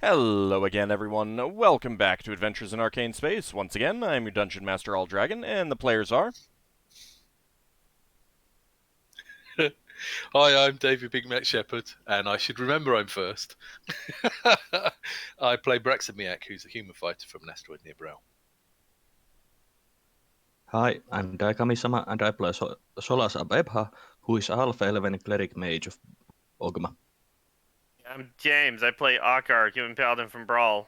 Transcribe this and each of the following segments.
Hello again, everyone. Welcome back to Adventures in Arcane Space. Once again, I'm your Dungeon Master, AuldDragon, and the players are... Hi, I'm David Big Mac Shepherd, and I should remember I'm first. I play Braxon Miacc, who's a human fighter from an asteroid near Brow. Hi, I'm Daikami-sama and I play Solas of Ebha, who is a Half-Elven Cleric Mage of Ogma. I'm James. I play Ockar, human paladin from Brawl.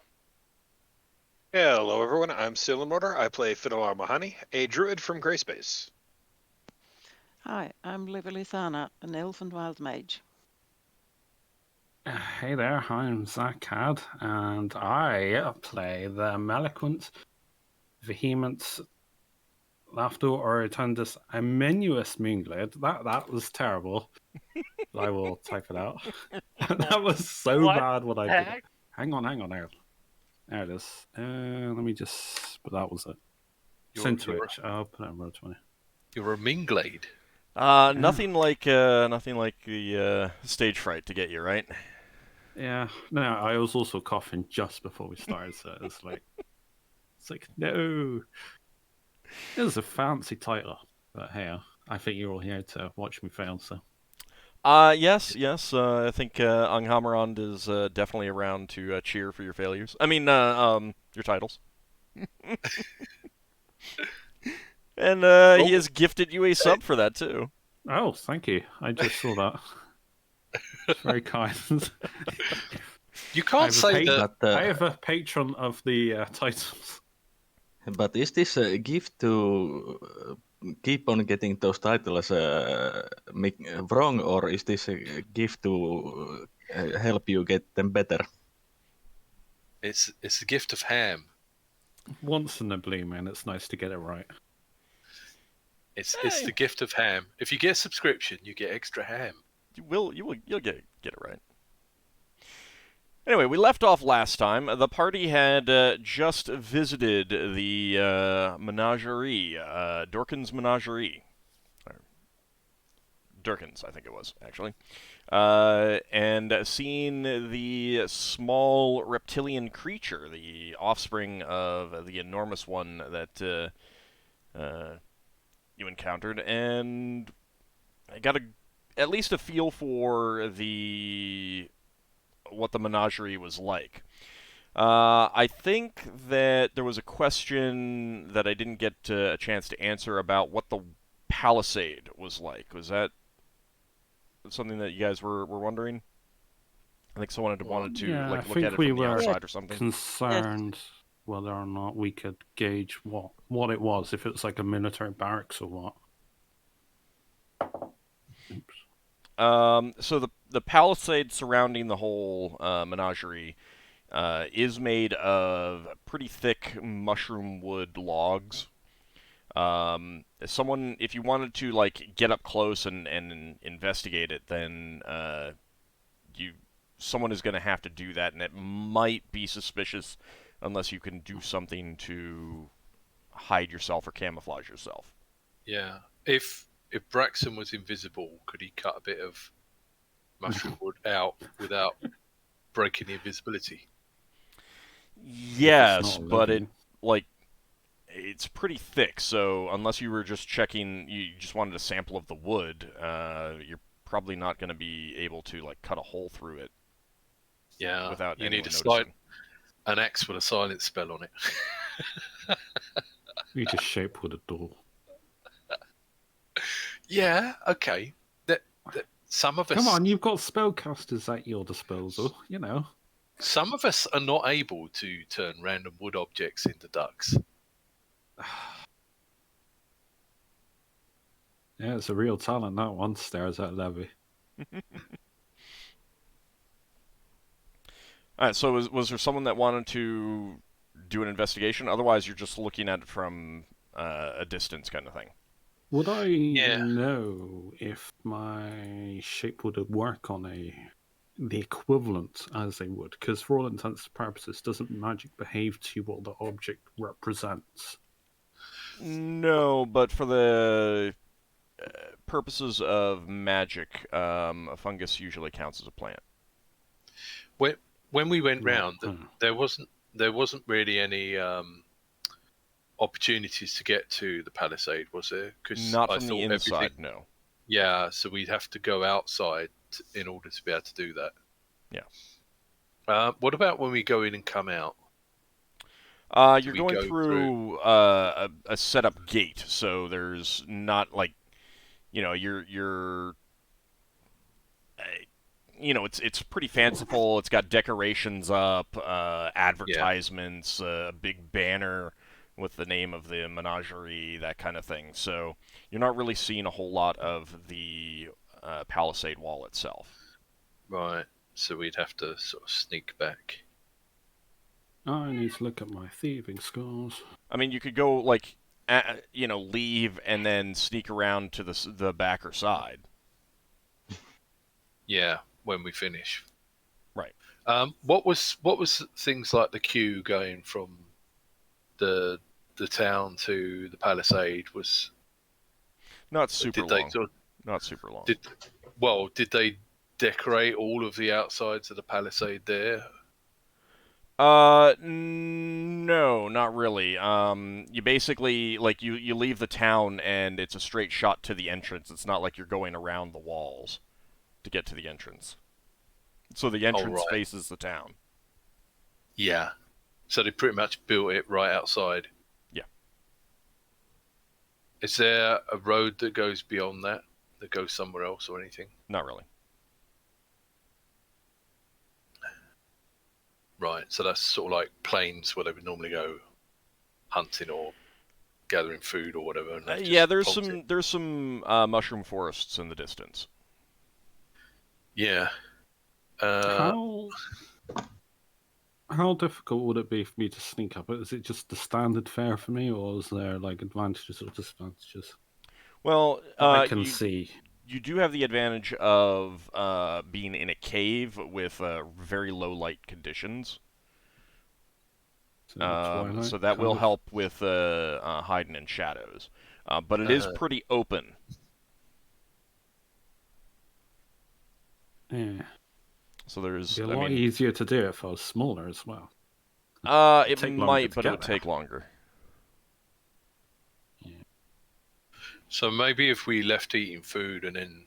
Hello, everyone. I'm Mortar. I play Finnel'ar Mohani, a Druid from Grayspace. Hi, I'm Levalithana, an elf and wild mage. Hey there, I'm Zach Cad, and I play the Malequent, Vehement, Lafdul, or Tundus, Amenuous Moonglade. That was terrible. I will type it out. That was so What bad what I heck? did. Hang on, there it is. Let me just, but that was it. Switch. I'll put it on row 20. You're a Moonglade. Nothing like the stage fright to get you, right? Yeah, no, I was also coughing just before we started, so it's like, no. It was a fancy title, but hey, I think you're all here to watch me fail, so. Yes. I think Anghamarand is definitely around to cheer for your failures. I mean, your titles. And he has gifted you a sub for that, too. Oh, thank you. I just saw that. It's very kind. You can't say that. I have a patron of the titles. But is this a gift to keep on getting those titles wrong, or is this a gift to help you get them better? It's a gift of ham. Once in a blue moon, it's nice to get it right. It's the gift of ham. If you get a subscription, you get extra ham. You'll get it right. Anyway, we left off last time. The party had just visited the menagerie, Dorkin's Menagerie. Durkin's, I think it was, actually. And seen the small reptilian creature, the offspring of the enormous one that you encountered, and I got at least a feel for what the menagerie was like. I think that there was a question that I didn't get a chance to answer about what the palisade was like. Was that something that you guys were wondering? I think someone wanted to look at it from the outside or something. Concerned whether or not we could gauge what it was, if it was like a military barracks or what. So the palisade surrounding the whole menagerie is made of pretty thick mushroom wood logs. If you wanted to like get up close and investigate it, then someone is going to have to do that, and it might be suspicious unless you can do something to hide yourself or camouflage yourself. Yeah. If Braxon was invisible, could he cut a bit of mushroom wood out without breaking the invisibility? Yes, but it's pretty thick, so unless you were just checking, you just wanted a sample of the wood, you're probably not going to be able to like cut a hole through it. Yeah, without you need an axe with a silence spell on it. You just shape with a door. Yeah, okay. Some of us. Come on, you've got spellcasters at your disposal, you know. Some of us are not able to turn random wood objects into ducks. Yeah, it's a real talent, that one. Stares at Levy. Alright, so was there someone that wanted to do an investigation? Otherwise, you're just looking at it from a distance kind of thing. Would I know if my shape would work on the equivalent as they would? Because for all intents and purposes, doesn't magic behave to what the object represents? No, but for the purposes of magic, a fungus usually counts as a plant. when we went Right, round, huh. there wasn't really any opportunities to get to the palisade, was there? Because Not I from the thought inside, everything. no. Yeah, so we'd have to go outside in order to be able to do that. Yeah. What about when we go in and come out? You're we going go through a setup gate, so there's not like, you're it's pretty fanciful. It's got decorations up, advertisements, a big banner with the name of the menagerie, that kind of thing. So you're not really seeing a whole lot of the palisade wall itself. Right. So we'd have to sort of sneak back. I need to look at my thieving scores. I mean, you could go leave and then sneak around to the back or side. Yeah, when we finish. Right. What was things like the queue going from the town to the palisade was Not super did they long. sort of, Not super long. did they decorate all of the outsides of the palisade there? No, not really. You basically, like, you leave the town and it's a straight shot to the entrance. It's not like you're going around the walls to get to the entrance. So the entrance right. faces the town. Yeah. So they pretty much built it right outside. Yeah. Is there a road that goes beyond that goes somewhere else or anything? Not really. Right, so that's sort of like plains where they would normally go hunting or gathering food or whatever. And Yeah, there's some mushroom forests in the distance. Yeah. How difficult would it be for me to sneak up? Is it just the standard fare for me, or is there like advantages or disadvantages? Well, I can see. You do have the advantage of being in a cave with very low light conditions. So that will help with hiding in shadows. But it is pretty open. Yeah. So there's It'd be a lot easier to do if I was smaller as well. It might, but it'll take longer. Yeah. So maybe if we left eating food and then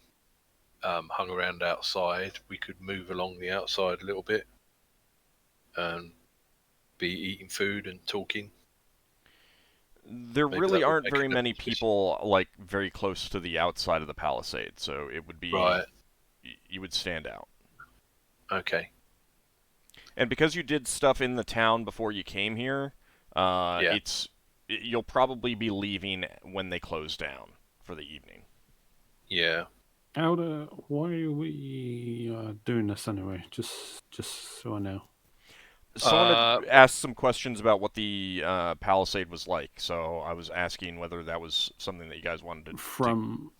hung around outside, we could move along the outside a little bit and be eating food and talking. There Maybe really that would aren't make very a many difference. people like very close to the outside of the palisade, so it would be Right. You would stand out. Okay. And because you did stuff in the town before you came here, you'll probably be leaving when they close down for the evening. Yeah. Why are we doing this anyway? Just so I know. Someone had asked some questions about what the palisade was like, so I was asking whether that was something that you guys wanted to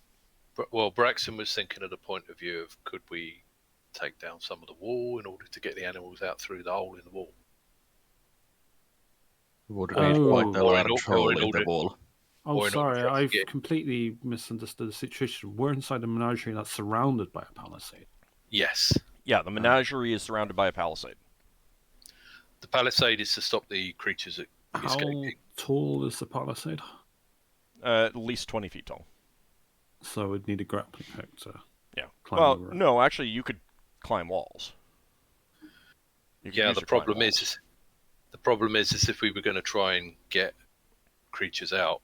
Well, Braxon was thinking of the point of view of could we take down some of the wall in order to get the animals out through the hole in the wall. Would be quite a large hole in the order- wall. Oh, Or in sorry, order for us to I've get- completely misunderstood the situation. We're inside a menagerie that's surrounded by a palisade. Yes. Yeah, the menagerie is surrounded by a palisade. The palisade is to stop the creatures escaping. How tall is the palisade? At least 20 feet tall. So we'd need a grappling hook to climb Well, over it. no, actually, you could climb walls. The problem is if we were going to try and get creatures out,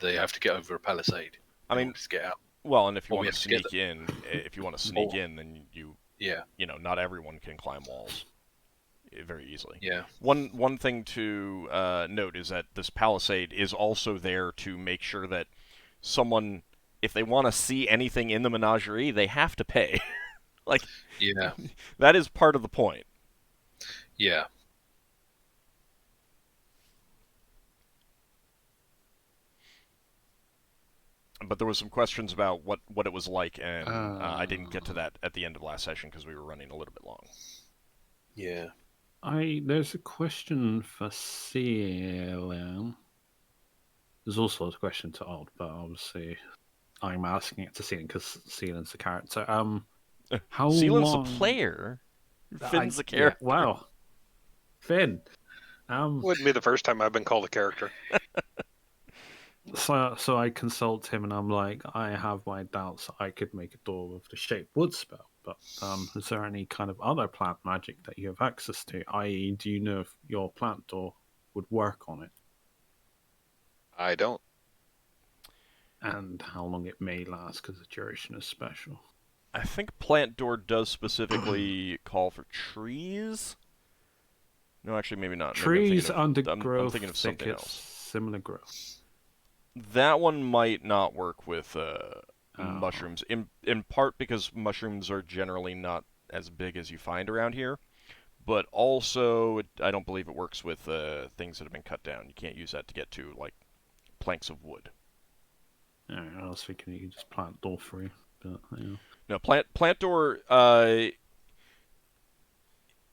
they have to get over a palisade. I mean, to get out. Well, and if you Or we want to have to sneak in, then not everyone can climb walls very easily. Yeah. One thing to note is that this palisade is also there to make sure that someone, if they want to see anything in the menagerie, they have to pay. That is part of the point. Yeah. But there was some questions about what it was like, and I didn't get to that at the end of last session because we were running a little bit long. Yeah. There's a question for Celan. There's also a question to Old, but obviously I'm asking it to Celan because Celan's the character. How Celan's long... the player. Finn's a character. Yeah, wow. Finn. Wouldn't be the first time I've been called a character. So I consult him and I'm like, I have my doubts I could make a door with the shape wood spell, but is there any kind of other plant magic that you have access to? I.e., do you know if your plant door would work on it? I don't. And how long it may last, because the duration is special. I think plant door does specifically call for trees. No, actually, maybe not. Trees, maybe I'm undergrowth, thinking of something thickets, else. similar growth. That one might not work with mushrooms, in part because mushrooms are generally not as big as you find around here, but also I don't believe it works with things that have been cut down. You can't use that to get to, like, planks of wood. I was thinking you could just plant door free, but yeah. No, plant door.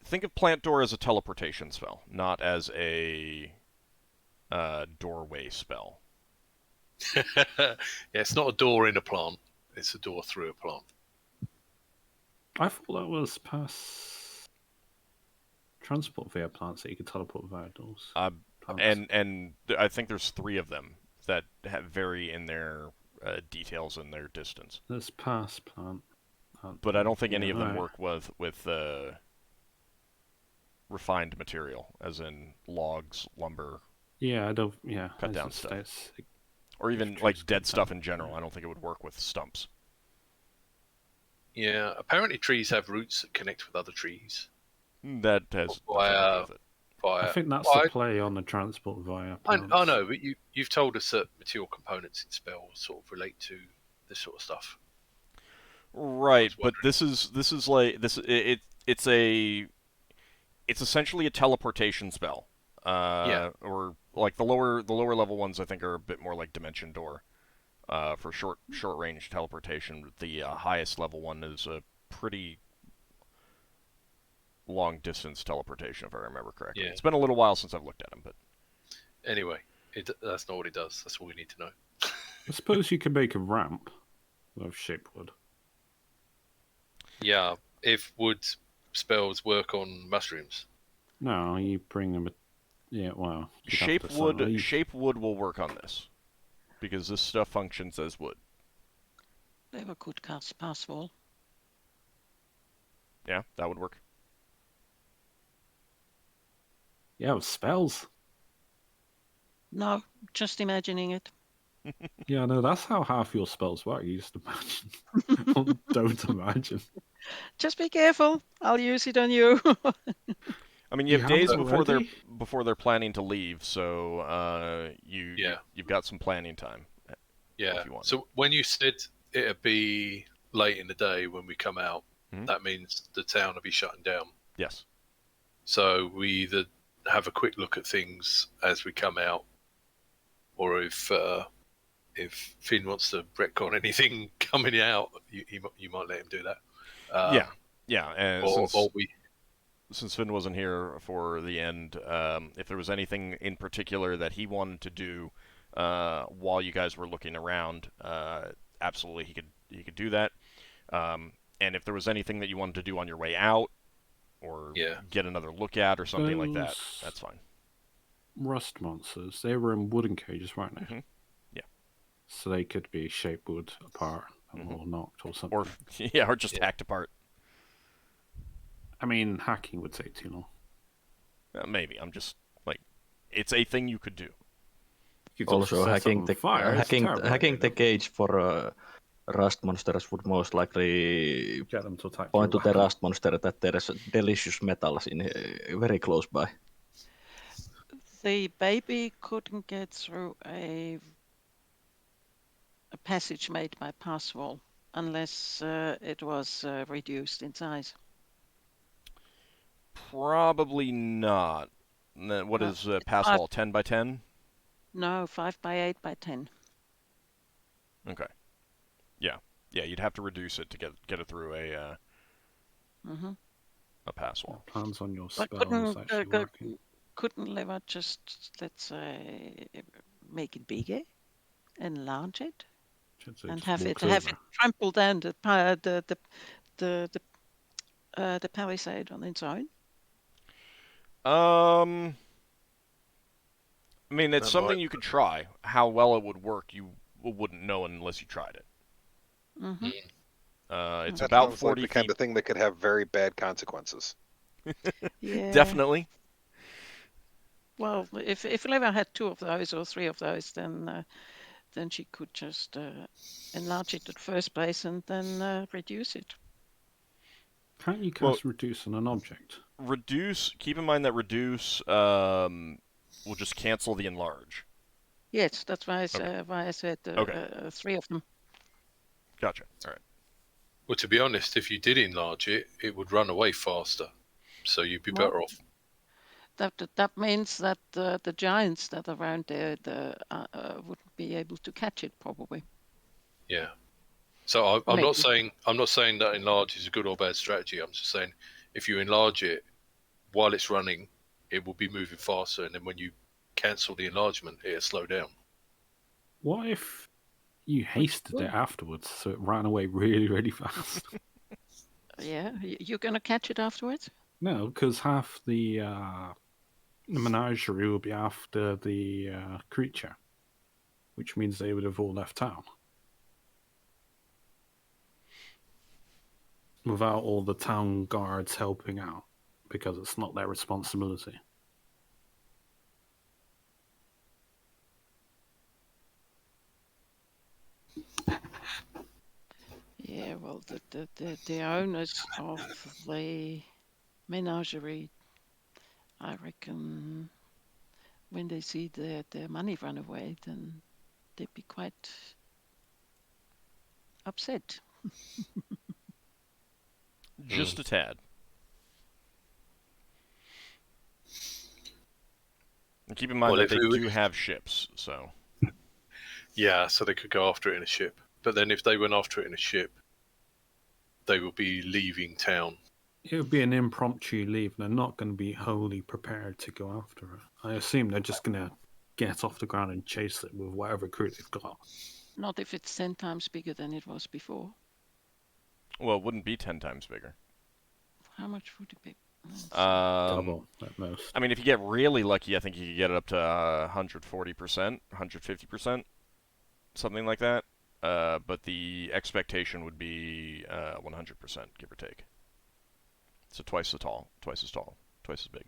Think of plant door as a teleportation spell, not as a doorway spell. Yeah, it's not a door in a plant. It's a door through a plant. I thought that was past transport via plants that you could teleport via doors. And I think there's 3 of them that vary in their details and their distance. There's past plant. But I don't think any Yeah, of them alright. work with refined material, as in logs, lumber, Yeah, I don't. Yeah, cut as down it stuff. states, or even trees like cut dead stuff down, in general. yeah. I don't think it would work with stumps. Yeah, apparently trees have roots that connect with other trees. That has nothing to Via, do with it. I think that's the play on the transport via plants. I know, but you've told us that material components in spells sort of relate to this sort of stuff. Right, but this is like this. It's essentially a teleportation spell. Yeah. Or like the lower level ones, I think, are a bit more like Dimension Door. For short range teleportation. The highest level one is a pretty long distance teleportation, if I remember correctly. Yeah. It's been a little while since I've looked at them, but Anyway, that's not what it does. That's all we need to know. I suppose you could make a ramp of shape wood. Yeah, if wood spells work on mushrooms. No, you bring them. Yeah, well, shape wood will work on this because this stuff functions as wood. They were good cast pass wall. Yeah, that would work. Yeah, with spells. No, just imagining it. Yeah, no, that's how half your spells work. You just imagine. Don't imagine. Just be careful. I'll use it on you. I mean, you have have days it before they're planning to leave, so you've got some planning time. Yeah. If you want. So when you said it'd be late in the day when we come out, Mhm. that means the town will be shutting down. Yes. So we either have a quick look at things as we come out, or if Finn wants to retcon anything coming out, you might let him do that. Yeah. And since Finn wasn't here for the end, if there was anything in particular that he wanted to do while you guys were looking around, absolutely he could do that. And if there was anything that you wanted to do on your way out, or get another look at, or something like that, that's fine. Rust monsters, they were in wooden cages, weren't they? Mm-hmm. Yeah. So they could be shaped wood apart or knocked or something. Or just hacked apart. I mean, hacking would take too long. Maybe. I'm just like, it's a thing you could do. Also, hacking the cage for rust monsters would most likely get them to attack point to the rust monster that there is delicious metals in very close by. The baby couldn't get through a passage made by pass wall unless it was reduced in size. Probably not. What is pass wall? 10 by 10? No, 5 by 8 by 10. Okay. Yeah, you'd have to reduce it to get it through a pass wall. Plans on your But spells actually working. couldn't Leva just, let's say, make it bigger, enlarge it, and have it trample down the the palisade on its own? I mean, it's That something might- you could try. How well it would work, you wouldn't know unless you tried it. Mm-hmm. It's That about sounds 40 like the feet. kind of thing that could have very bad consequences. Yeah. Definitely. Well, if Leva had 2 of those or 3 of those, then she could just enlarge it at first place and then reduce it. Can't you cast Well- reduce on an object? Reduce. Keep in mind that reduce will just cancel the enlarge. Yes, that's why Okay. I said Okay. 3 of them. Gotcha. All right. Well, to be honest, if you did enlarge it, it would run away faster. So you'd be Well- better off. That means that the giants that are around there wouldn't be able to catch it probably. Yeah. So I'm Maybe. not saying that enlarge is a good or bad strategy. I'm just saying if you enlarge it while it's running, it will be moving faster, and then when you cancel the enlargement, it'll slow down. What if you hasted it afterwards so it ran away really, really fast? Yeah, you're gonna catch it afterwards. No, because half the menagerie will be after the creature, which means they would have all left town. Without all the town guards helping out, because it's not their responsibility. Yeah, well, the owners of the menagerie, I reckon, when they see their money run away, then they'd be quite upset. Just a tad. And keep in mind Well, that if they we were- do have ships, so. Yeah, so they could go after it in a ship. But then if they went after it in a ship, they would be leaving town. It would be an impromptu leave, and they're not going to be wholly prepared to go after it. I assume they're just going to get off the ground and chase it with whatever crew they've got. Not if it's 10 times bigger than it was before. Well, it wouldn't be 10 times bigger. How much would it be? Double at most. I mean, if you get really lucky, I think you could get it up to 140%, 150%, something like that. But the expectation would be 100%, give or take. So twice as tall, twice as big.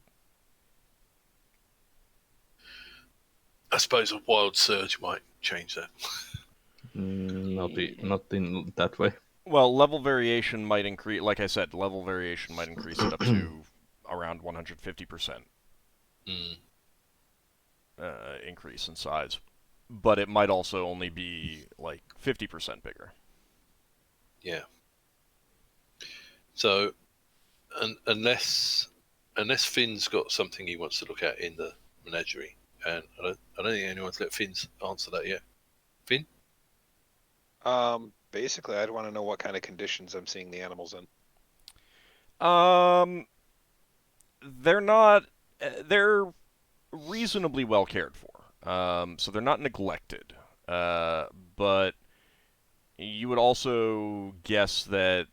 I suppose a wild surge might change that. Not in that way. Well, level variation might increase. Like I said, level variation might increase it up to around 150% Mm. increase in size, but it might also only be like 50% bigger. Yeah. So, unless Finn's got something he wants to look at in the menagerie, and I don't think anyone's let Finn answer that yet. Finn? Basically, I'd want to know what kind of conditions I'm seeing the animals in. They're not. They're reasonably well cared for. So they're not neglected. But you would also guess that.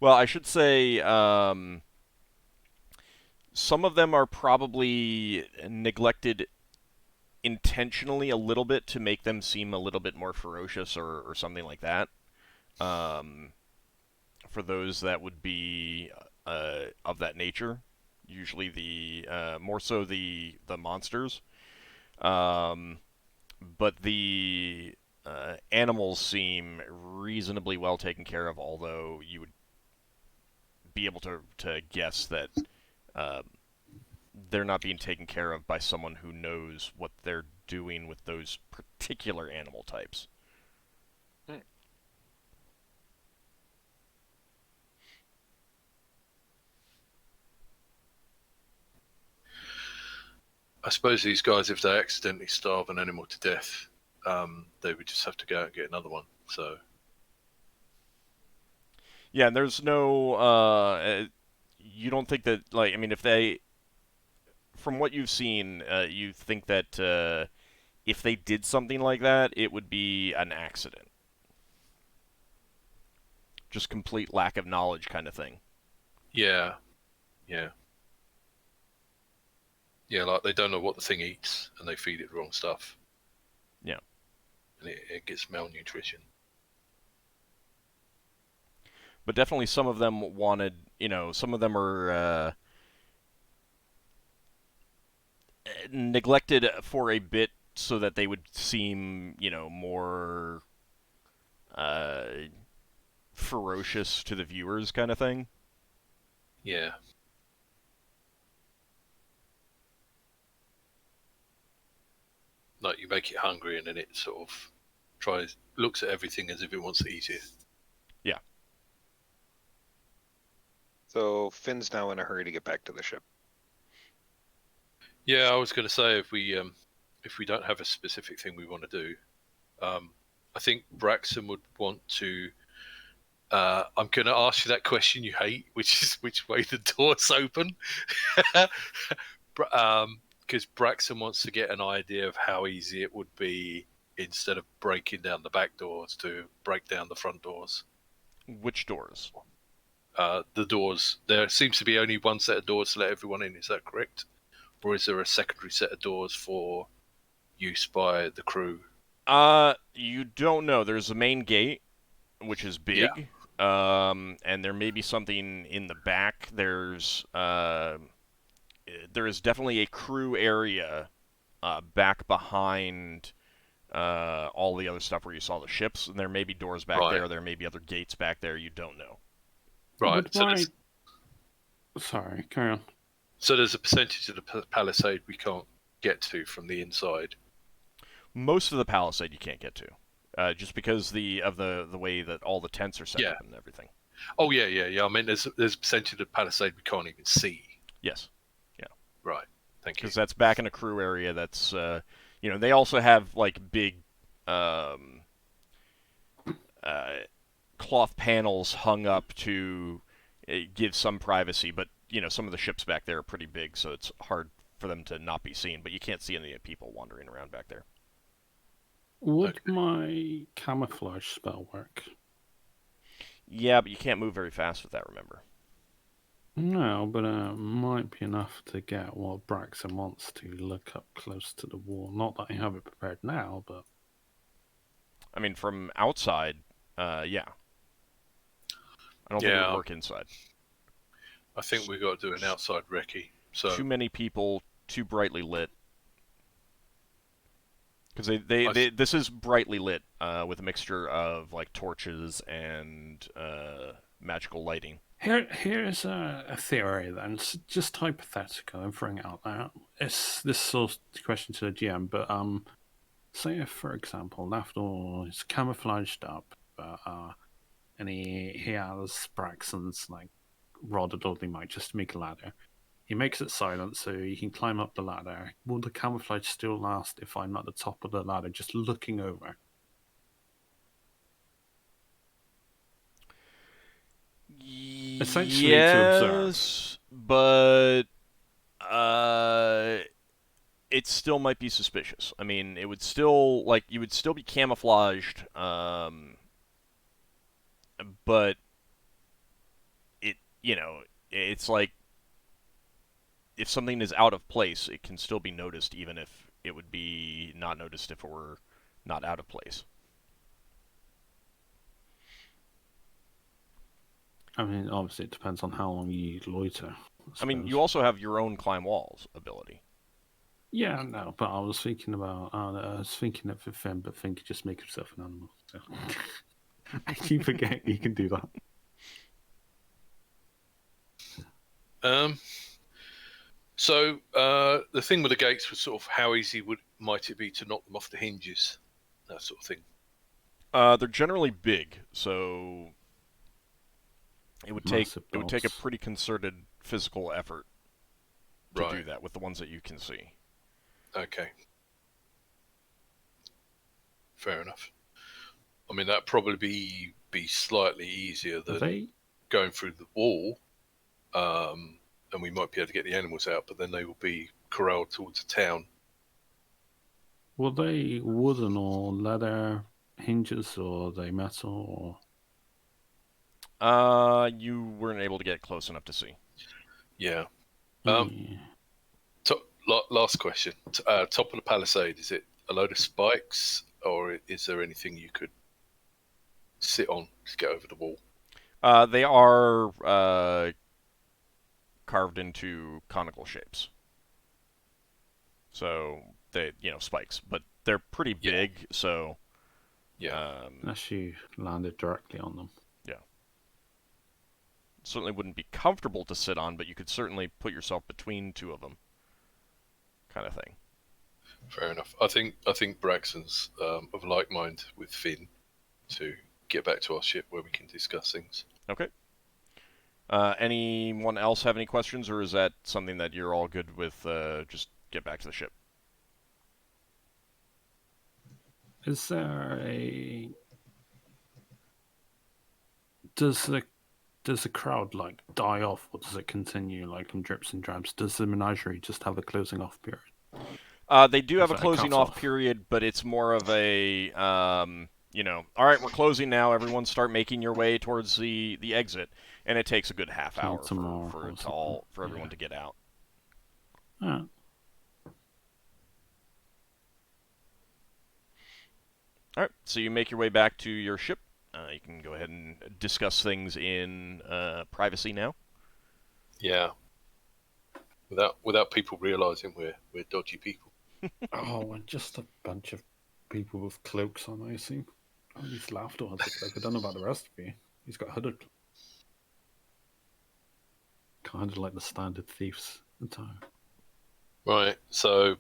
Well, I should say some of them are probably neglected intentionally a little bit to make them seem a little bit more ferocious or something like that. For those that would be of that nature, usually the more so the monsters, but the animals seem reasonably well taken care of. Although you would be able to guess that they're not being taken care of by someone who knows what they're doing with those particular animal types. I suppose these guys, if they accidentally starve an animal to death, they would just have to go out and get another one. So, Yeah, and there's no. You don't think that, like, I mean, if they, from what you've seen, you think that if they did something like that, it would be an accident. just complete lack of knowledge kind of thing. Yeah. Like they don't know what the thing eats, and they feed it the wrong stuff. Yeah. And it gets malnutrition. But definitely some of them wanted, some of them are neglected for a bit so that they would seem, more ferocious to the viewers kind of thing. Yeah. Like you make it hungry, and then it sort of looks at everything as if it wants to eat it. Yeah. So Finn's now in a hurry to get back to the ship. Yeah, I was going to say if we don't have a specific thing we want to do, I think Braxon would want to. I'm going to ask you that question you hate, which is which way the doors open, because Braxon wants to get an idea of how easy it would be instead of breaking down the back doors to break down the front doors. Which doors? The doors. There seems to be only one set of doors to let everyone in. Is that correct? Or is there a secondary set of doors for use by the crew? You don't know. There's a main gate, which is big. Yeah. And there may be something in the back. There is definitely a crew area back behind all the other stuff where you saw the ships, and there may be doors back there. There may be other gates back there. You don't know. Right. Sorry, carry on. So there's a percentage of the palisade we can't get to from the inside. Most of the palisade you can't get to, just because of the way that all the tents are set up and everything. Oh yeah. I mean, there's a percentage of the palisade we can't even see. Yes. Yeah. Right. Thank you. Because that's back in a crew area. That's they also have like big cloth panels hung up to give some privacy, but some of the ships back there are pretty big, so it's hard for them to not be seen, but you can't see any people wandering around back there. Would my camouflage spell work? Yeah, but you can't move very fast with that, remember? No, but it might be enough to get what Braxon wants to look up close to the wall. Not that I have it prepared now, but... I mean, from outside, yeah. I don't think it would work inside. I think we've got to do an outside recce. So too many people, too brightly lit. Because this is brightly lit with a mixture of like torches and magical lighting. Here's a theory then. It's just hypothetical. I'm throwing it out there. This sort of question to the GM, but say if, for example, Lafdul is camouflaged up, and he has Braxon's like rod or he might just make a ladder. He makes it silent so you can climb up the ladder. Will the camouflage still last if I'm at the top of the ladder just looking over? Essentially yes, to observe. But it still might be suspicious. I mean, it would still you would still be camouflaged, but it's like if something is out of place, it can still be noticed, even if it would be not noticed if it were not out of place. I mean, obviously, it depends on how long you loiter. I mean, you also have your own climb walls ability. Yeah, no, but I was thinking about. I was thinking of Finn, but Finn could just make himself an animal. So. I keep forgetting you can do that. So the thing with the gates was sort of how easy might it be to knock them off the hinges, that sort of thing. They're generally big, so it would take a pretty concerted physical effort to do that with the ones that you can see. Okay. Fair enough. I mean, that'd probably be slightly easier than going through the wall, and we might be able to get the animals out, but then they will be corralled towards the town. Were they wooden or leather hinges, or are they metal? You weren't able to get close enough to see. Yeah. Yeah. Last question. Top of the palisade, is it a load of spikes, or is there anything you could sit on to get over the wall? They are carved into conical shapes. So they, spikes, but they're pretty Yeah. big. So Yeah. Unless you landed directly on them. certainly wouldn't be comfortable to sit on, but you could certainly put yourself between two of them, kind of thing. Fair enough. I think Braxon's of like mind with Finn to get back to our ship where we can discuss things. Okay. Anyone else have any questions, or is that something that you're all good with? Just get back to the ship. Is there a... Does the crowd like die off, or does it continue like in drips and drabs? Does the menagerie just have a closing off period? They do have a Is that closing cut off off? period, but it's more of a, all right, we're closing now. Everyone start making your way towards the exit, and it takes a good half Till hour tomorrow for or it to something. for everyone Yeah. to get out. Yeah. All right, so you make your way back to your ship. You can go ahead and discuss things in privacy now. Yeah. Without people realizing we're dodgy people. Oh, and just a bunch of people with cloaks on, I assume. At least Lafdul has a cloak. I don't know about the rest of you. He's got a hooded cloak. Kind of like the standard thief's attire. Right. So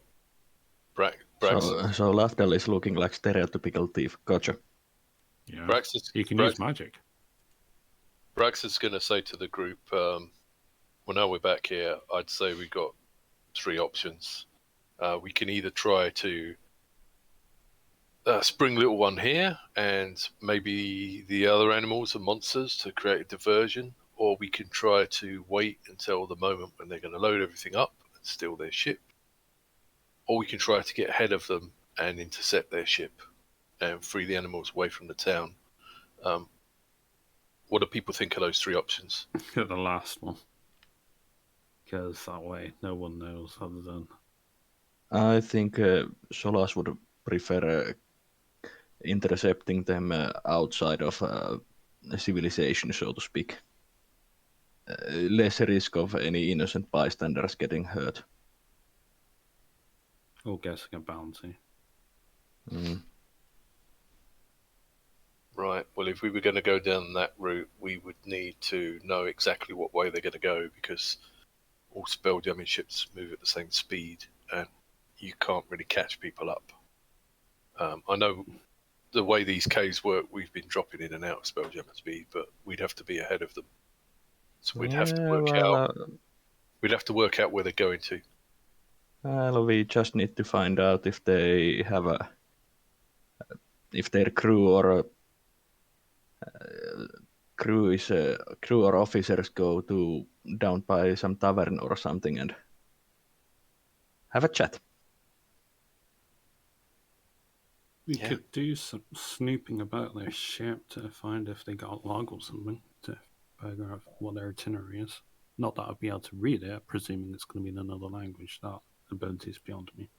Braxon. So Lafdul is looking like stereotypical thief. Gotcha. Yeah. Braxon's, You can use magic. Braxon's going to say to the group, well, now we're back here, I'd say we've got 3 options. We can either try to spring little one here, and maybe the other animals and monsters to create a diversion, or we can try to wait until the moment when they're going to load everything up and steal their ship, or we can try to get ahead of them and intercept their ship and free the animals away from the town. What do people think of those 3 options? Get the last one. Because that way no one knows other than... I think Solas would prefer intercepting them outside of civilization, so to speak. Less risk of any innocent bystanders getting hurt. Or guessing a bounty. Mm. Right. Well, if we were going to go down that route, we would need to know exactly what way they're going to go, because all Spelljammer ships move at the same speed, and you can't really catch people up. I know the way these caves work, we've been dropping in and out of Spelljammer speed, but we'd have to be ahead of them. So we'd have to work out. We'd have to work out where they're going to. Well, we just need to find out if they have if their crew or crew or officers go to down by some tavern or something and have a chat. We Yeah. could do some snooping about their ship to find if they got log or something to figure out what their itinerary is. Not that I'd be able to read it, presuming it's going to be in another language. That ability is beyond me.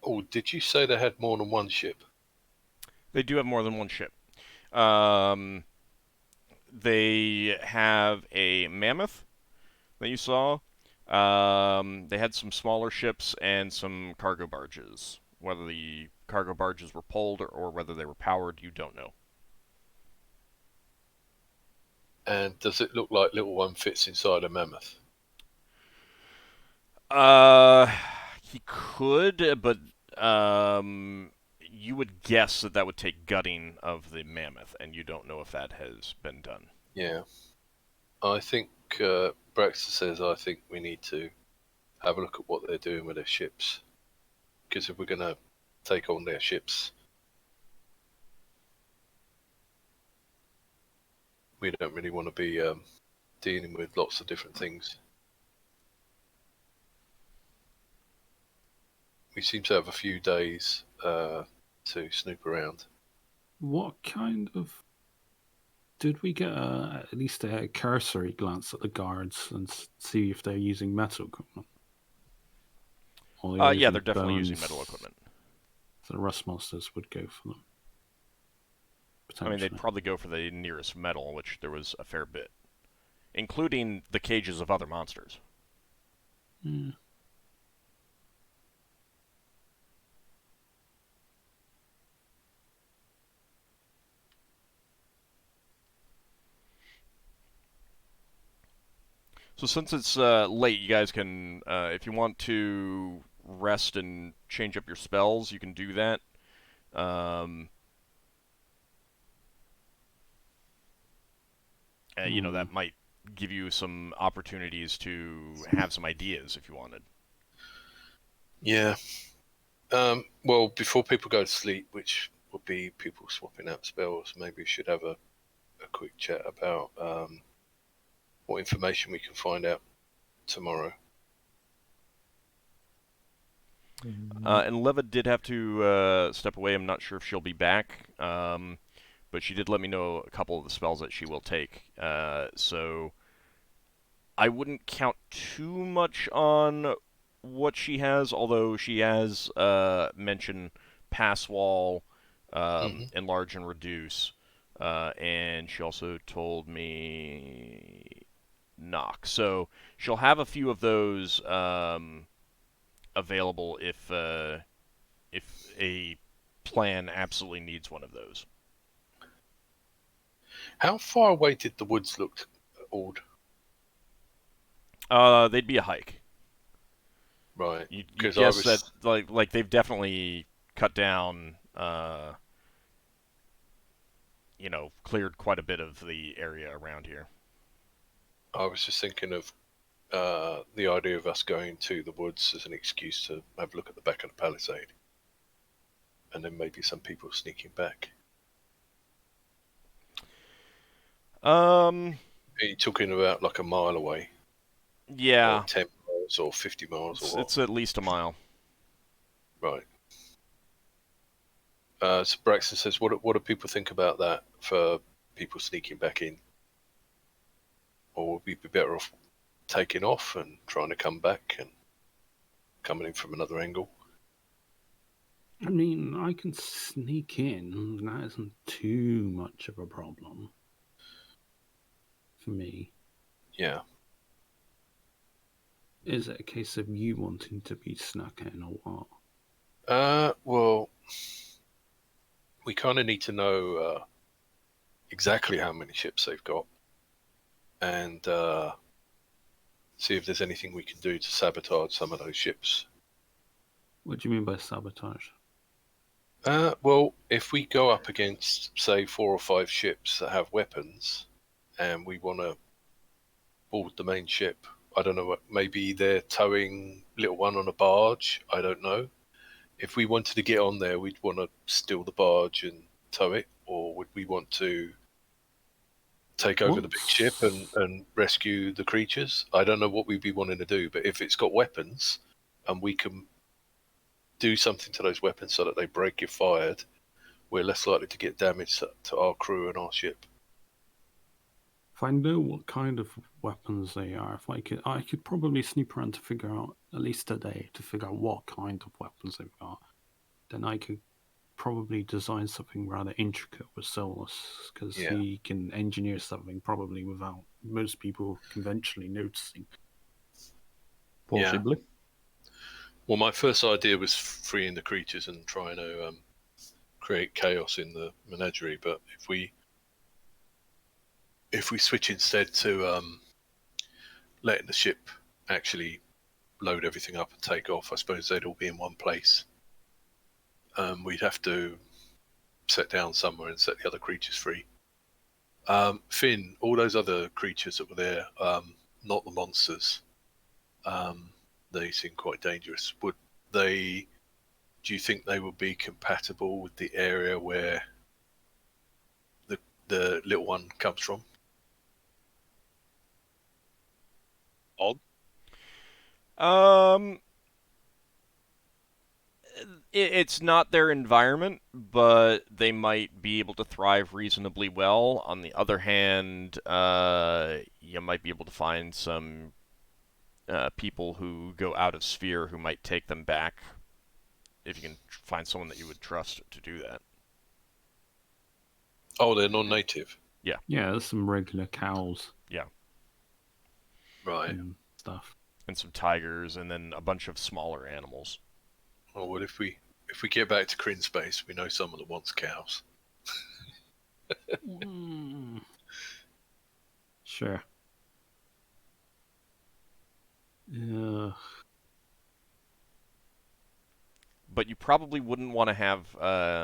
Oh, did you say they had more than one ship? They do have more than one ship. They have a mammoth that you saw. They had some smaller ships and some cargo barges. Whether the cargo barges were poled or whether they were powered, you don't know. And does it look like little one fits inside a mammoth? He could, but you would guess that would take gutting of the mammoth, and you don't know if that has been done. Yeah. I think Braxton says I think we need to have a look at what they're doing with their ships. Because if we're going to take on their ships, we don't really want to be dealing with lots of different things. We seem to have a few days to snoop around. What kind of Did we get at least a cursory glance at the guards and see if they're using metal equipment? Or Yeah, using they're definitely using bones? metal equipment. So the rust monsters would go for them. I mean, they'd Potentially. probably go for the nearest metal, which there was a fair bit, including the cages of other monsters. Yeah. So since it's late, you guys can, if you want to rest and change up your spells, you can do that. You know, that might give you some opportunities to have some ideas if you wanted. Yeah. Well, before people go to sleep, which would be people swapping out spells, maybe we should have a quick chat about what information we can find out tomorrow. And Leva did have to step away. I'm not sure if she'll be back, but she did let me know a couple of the spells that she will take. So I wouldn't count too much on what she has, although she has mentioned Pass Wall, Enlarge and Reduce, and she also told me Knock. So she'll have a few of those available if a plan absolutely needs one of those. How far away did the woods look, Ord? They'd be a hike. Right. You Because guess that like they've definitely cut down, cleared quite a bit of the area around here. I was just thinking of the idea of us going to the woods as an excuse to have a look at the back of the palisade, and then maybe some people sneaking back. Are you talking about like a mile away? Yeah. Or 10 miles or 50 miles or what? It's at least a mile. Right. So Braxon says, what do people think about that for people sneaking back in? Or would we be better off taking off and trying to come back and coming in from another angle? I mean, I can sneak in. That isn't too much of a problem for me. Yeah. Is it a case of you wanting to be snuck in or what? Well, we kind of need to know exactly how many ships they've got and see if there's anything we can do to sabotage some of those ships. What do you mean by sabotage? Well, if we go up against, say, 4 or 5 ships that have weapons and we want to board the main ship, I don't know, maybe they're towing little one on a barge, I don't know. If we wanted to get on there, we'd want to steal the barge and tow it, or would we want to take over the big ship and rescue the creatures? I don't know what we'd be wanting to do, but if it's got weapons and we can do something to those weapons so that they break if fired, we're less likely to get damage to our crew and our ship. If I know what kind of weapons they are, I could probably snoop around to figure out, at least today, to figure out what kind of weapons they've got. Then I could probably design something rather intricate with Solas, because he can engineer something probably without most people conventionally noticing. Possibly. Yeah. Well, my first idea was freeing the creatures and trying to create chaos in the menagerie, but if we switch instead to letting the ship actually load everything up and take off, I suppose they'd all be in one place. We'd have to set down somewhere and set the other creatures free. Finn, all those other creatures that were there, not the monsters, they seem quite dangerous. Do you think they would be compatible with the area where the little one comes from? Ald? It's not their environment, but they might be able to thrive reasonably well. On the other hand, you might be able to find some people who go out of sphere who might take them back if you can find someone that you would trust to do that. Oh, they're non-native. Yeah, there's some regular cows Right. and stuff. And some tigers, and then a bunch of smaller animals. Well, what if we get back to Kryn space, we know someone that wants cows. Sure. Yeah. But you probably wouldn't want to have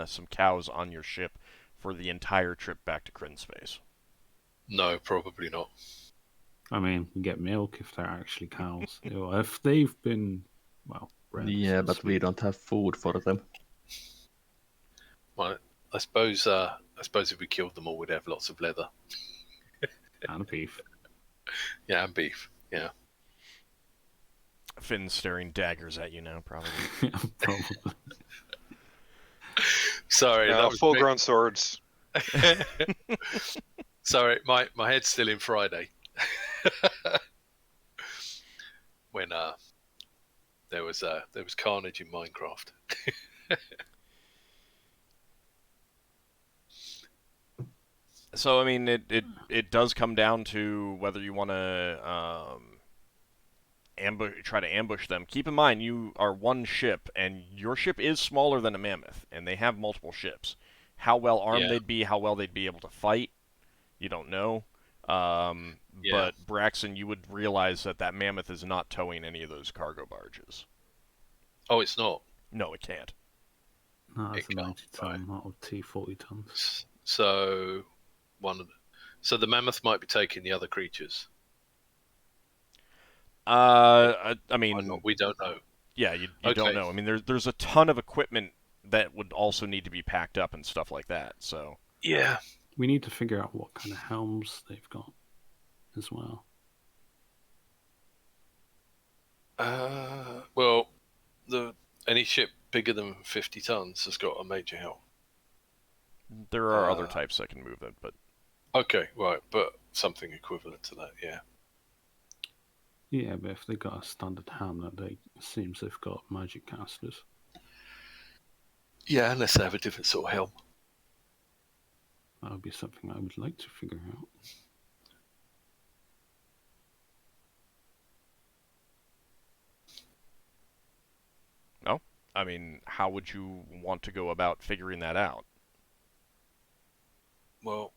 some cows on your ship for the entire trip back to Kryn space. No, probably not. I mean, you get milk if they're actually cows. If they've been, bred, Yeah, so to but we speak. don't have food for them. Well, I suppose if we killed them all, we'd have lots of leather. And beef. Yeah, and beef. Yeah. Finn's staring daggers at you now, probably. Probably. Sorry, that was full-grown swords. Sorry, my head's still in Friday. When there was carnage in Minecraft. So I mean, it does come down to whether you want to try to ambush them. Keep in mind, you are one ship, and your ship is smaller than a mammoth, and they have multiple ships. How well armed they'd be, how well they'd be able to fight, you don't know. But Braxon, you would realize that mammoth is not towing any of those cargo barges. Oh, it's not. No, it can't. No, it's It a can't, 90 ton, not a T40 tons. So the mammoth might be taking the other creatures. I mean, Or not, we don't know. yeah, you Okay. don't know. I mean, there's a ton of equipment that would also need to be packed up and stuff like that. So Yeah. We need to figure out what kind of helms they've got as well. Well, any ship bigger than 50 tons has got a major helm. there are other types that can move it, but Okay, right, but something equivalent to that, yeah. Yeah, but if they got a standard helm, it seems they've got magic casters. Yeah, unless they have a different sort of helm. That would be something I would like to figure out. no. I mean, how would you want to go about figuring that out? Well,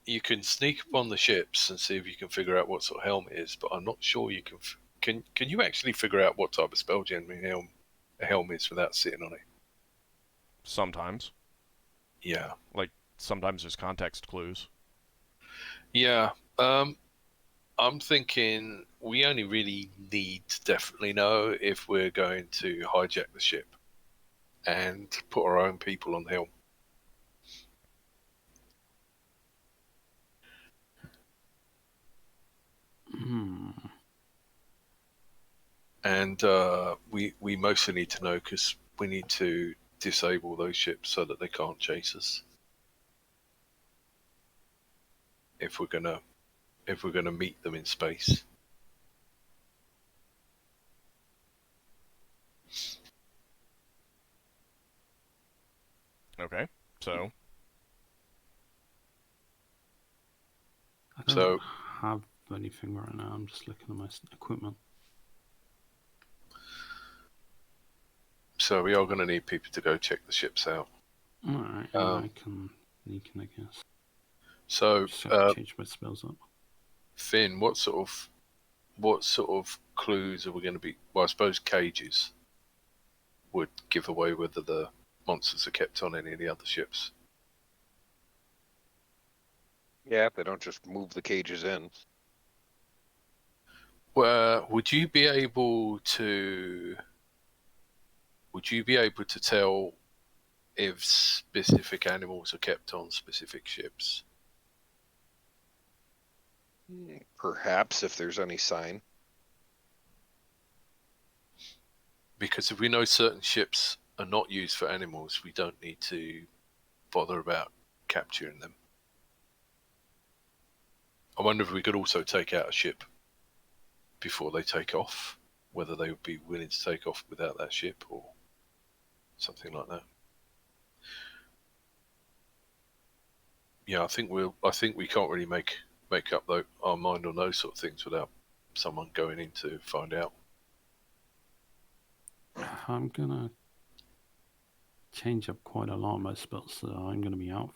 you can sneak up on the ships and see if you can figure out what sort of helm it is, but I'm not sure you can. Can you actually figure out what type of spelljamming a helm is without sitting on it? Sometimes, Yeah. sometimes there's context clues. Yeah. I'm thinking we only really need to definitely know if we're going to hijack the ship and put our own people on the helm. And we mostly need to know because we need to disable those ships so that they can't chase us. If we're gonna meet them in space. Okay, so I don't So- have anything right now. I'm just looking at my equipment. So we are going to need people to go check the ships out. Alright, I can sneak in, I guess. So Just have to change my spells up. Finn, what sort of clues are we going to be? Well, I suppose cages would give away whether the monsters are kept on any of the other ships. Yeah, if they don't just move the cages in. Well, would you be able to tell if specific animals are kept on specific ships? Perhaps if there's any sign. Because if we know certain ships are not used for animals, we don't need to bother about capturing them. I wonder if we could also take out a ship before they take off, whether they would be willing to take off without that ship or something like that. Yeah, I think we can't really make up our mind on those sort of things without someone going in to find out. I'm gonna change up quite a lot of my spells, so I'm gonna be out.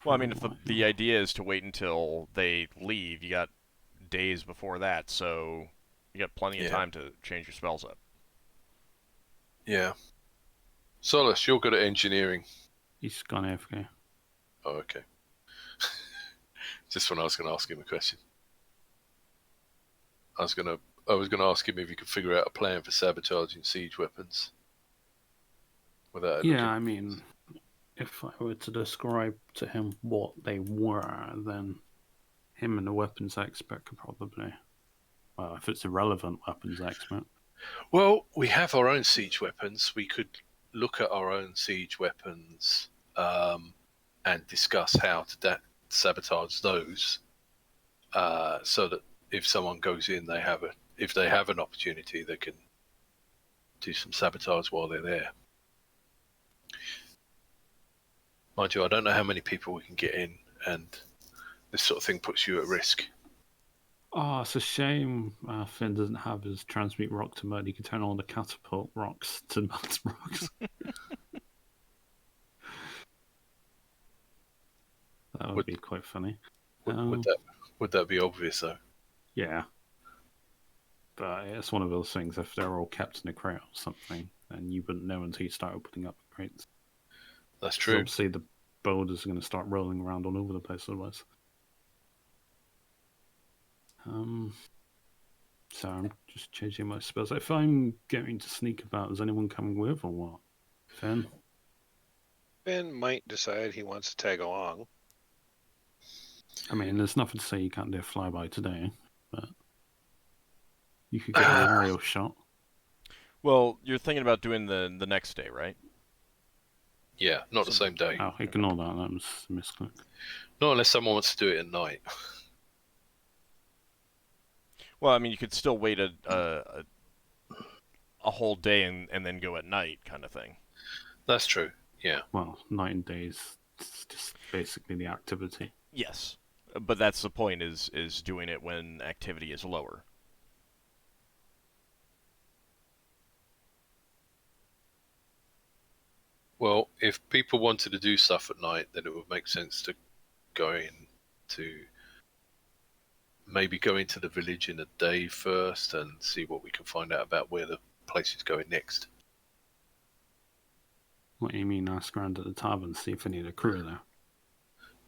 Well, I mean, if the idea is to wait until they leave, you got days before that, so you got plenty of time to change your spells up. Yeah. Solas, you're good at engineering. He's gone AFK. Oh, okay. Just when I was going to ask him a question. I was going to ask him if he could figure out a plan for sabotaging siege weapons. Yeah, I mean, if I were to describe to him what they were, then him and the weapons expert could probably... Well, if it's a relevant weapons expert. Well, we have our own siege weapons. We could look at our own siege weapons and discuss how to sabotage those, so that if someone goes in, if they have an opportunity, they can do some sabotage while they're there. Mind you, I don't know how many people we can get in, and this sort of thing puts you at risk. Oh, it's a shame Finn doesn't have his transmute rock to mud. He can turn all the catapult rocks to mud rocks. That would be quite funny. Would that be obvious though? Yeah. But it's one of those things, if they're all kept in a crate or something, then you wouldn't know until you start opening up the crates. That's true. So obviously the boulders are going to start rolling around all over the place otherwise. So I'm just changing my spells. If I'm going to sneak about, is anyone coming with or what? Finn? Finn might decide he wants to tag along. I mean, there's nothing to say you can't do a flyby today, but you could get an aerial shot. Well, you're thinking about doing the next day, right? Yeah, not the same day. Oh, ignore that. That was a misclick. Not unless someone wants to do it at night. Well, I mean, you could still wait a whole day and then go at night, kind of thing. That's true. Yeah. Well, night and days, it's just basically the activity. Yes, but that's the point: is doing it when activity is lower. Well, if people wanted to do stuff at night, then it would make sense to maybe go into the village in a day first and see what we can find out about where the place is going next. What do you mean, ask around at the tavern, see if they need a crew there?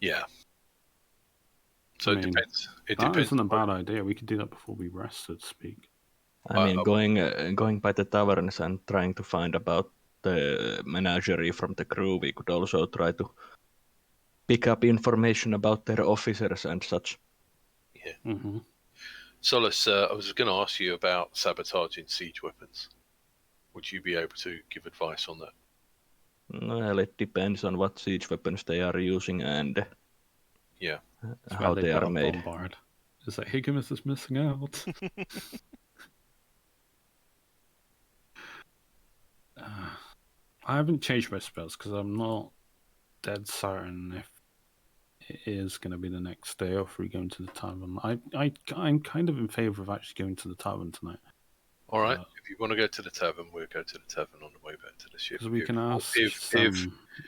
Yeah. So I it mean, depends. That isn't a bad idea. We could do that before we rest, so to speak. I mean, going by the taverns and trying to find about the menagerie from the crew, we could also try to pick up information about their officers and such. Yeah. Mm-hmm. Solas, I was going to ask you about sabotaging siege weapons. Would you be able to give advice on that? Well, it depends on what siege weapons they are using and how they are made. Bombard. Is that Higgins is missing out? I haven't changed my spells because I'm not dead certain if it is going to be the next day or if we go into the tavern. I'm kind of in favour of actually going to the tavern tonight. All right. If you want to go to the tavern, we'll go to the tavern on the way back to the ship. Because we can ask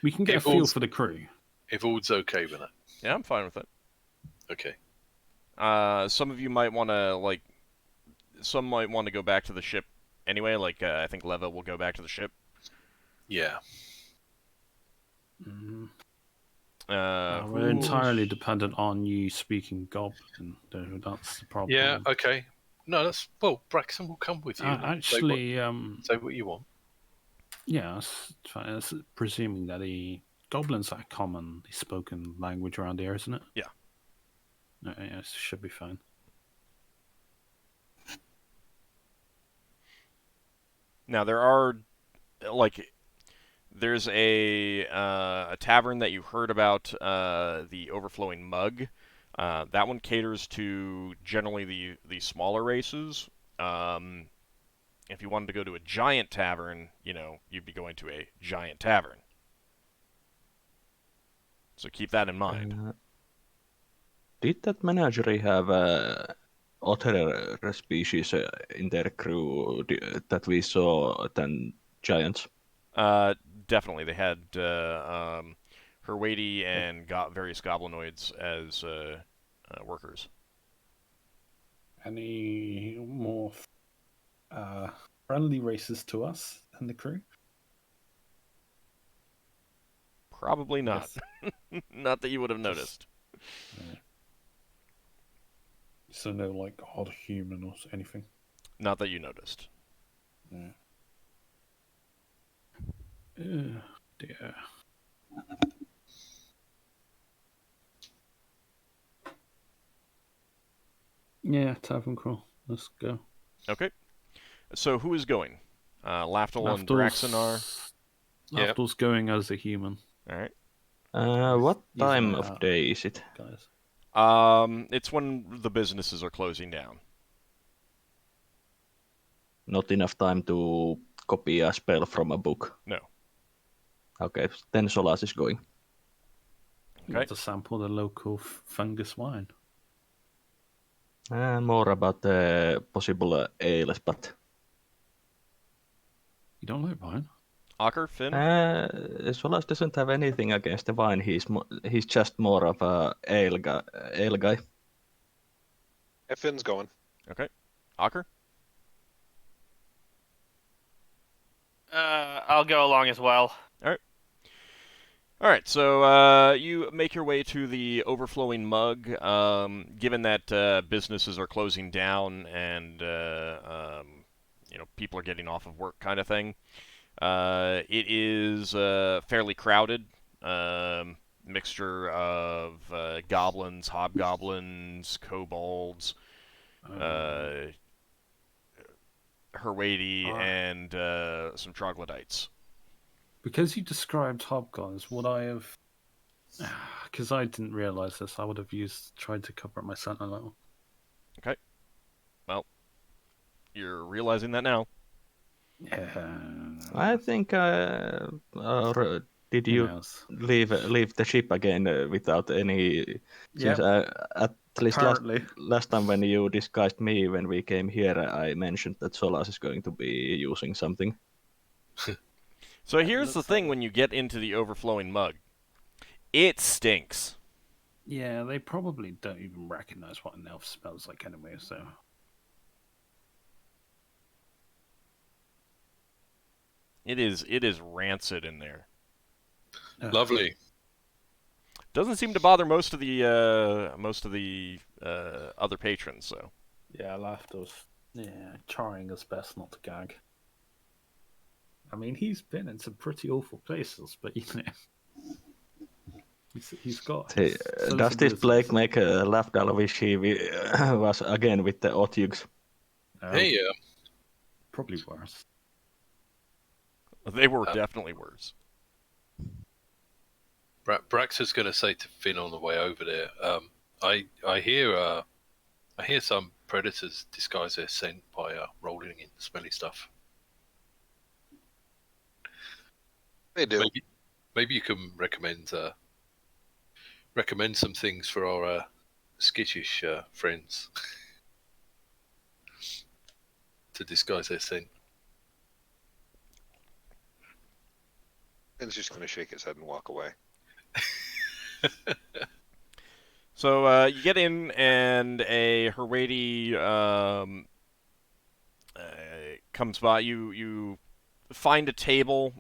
we can get a feel for the crew. If Auld's okay with that. Yeah, I'm fine with it. Okay. Some of you might want to some might want to go back to the ship anyway. I think Leva will go back to the ship. Yeah. Mm-hmm. We're entirely dependent on you speaking Goblin, though. That's the problem. Yeah. Okay. No, Braxon will come with you. Actually, say what you want. Yeah, it's presuming that Goblin's a commonly spoken language around here, isn't it? Yeah. Yeah, it should be fine. Now there are like there's a tavern that you heard about, the Overflowing Mug. That one caters to generally the smaller races. Um, if you wanted to go to a giant tavern, you'd be going to a giant tavern. So keep that in mind. Did that menagerie have other species in their crew that we saw than giants? Definitely, they had Herwady and got various goblinoids as workers. Any more friendly races to us in the crew? Probably not. Yes. Not that you would have noticed. Yeah. So no, like, odd human or anything? Not that you noticed. Yeah. Oh, dear. Yeah, tavern crawl. Let's go. Okay. So who is going? Lafdul and Braxon are. Lafdul's going as a human. All right. What He's time my, of day is it? guys. It's when the businesses are closing down. Not enough time to copy a spell from a book. No. Okay, then Solas is going. Okay. To sample the local fungus wine. More about the possible ales, but You don't like wine? Ockar, Finn? Solas doesn't have anything against the wine. He's just more of a ale guy. Yeah, Finn's going. Okay. Ockar? I'll go along as well. All right, so you make your way to the Overflowing Mug. Given that businesses are closing down and people are getting off of work, kind of thing, it is fairly crowded. Mixture of goblins, hobgoblins, kobolds, Herwady, and some troglodytes. Because you described hobgoblins, would I have... Because I didn't realise this, I would have tried to cover up my scent a little. Okay. Well, you're realizing that now. Yeah. I think. Or did you leave the ship again without any? Since at least last time when you discussed me when we came here, I mentioned that Solas is going to be using something. So here's the thing: when you get into the Overflowing Mug, it stinks. Yeah, they probably don't even recognize what an elf smells like anyway, so... It is rancid in there. Lovely. Doesn't seem to bother most of the other patrons, so. Yeah, Lafdul's trying his best not to gag. I mean, he's been in some pretty awful places, but he's got. Does this Blake make Lafdul wish he was again with the Otyugs? Hey, probably worse. They were definitely worse. Braxon's going to say to Finn on the way over there. I hear some predators disguise their scent by rolling in smelly stuff. They do. Maybe you can recommend some things for our skittish friends to disguise their scent. Finn's just going to shake his head and walk away. So you get in, and a Herwady comes by. You find a table.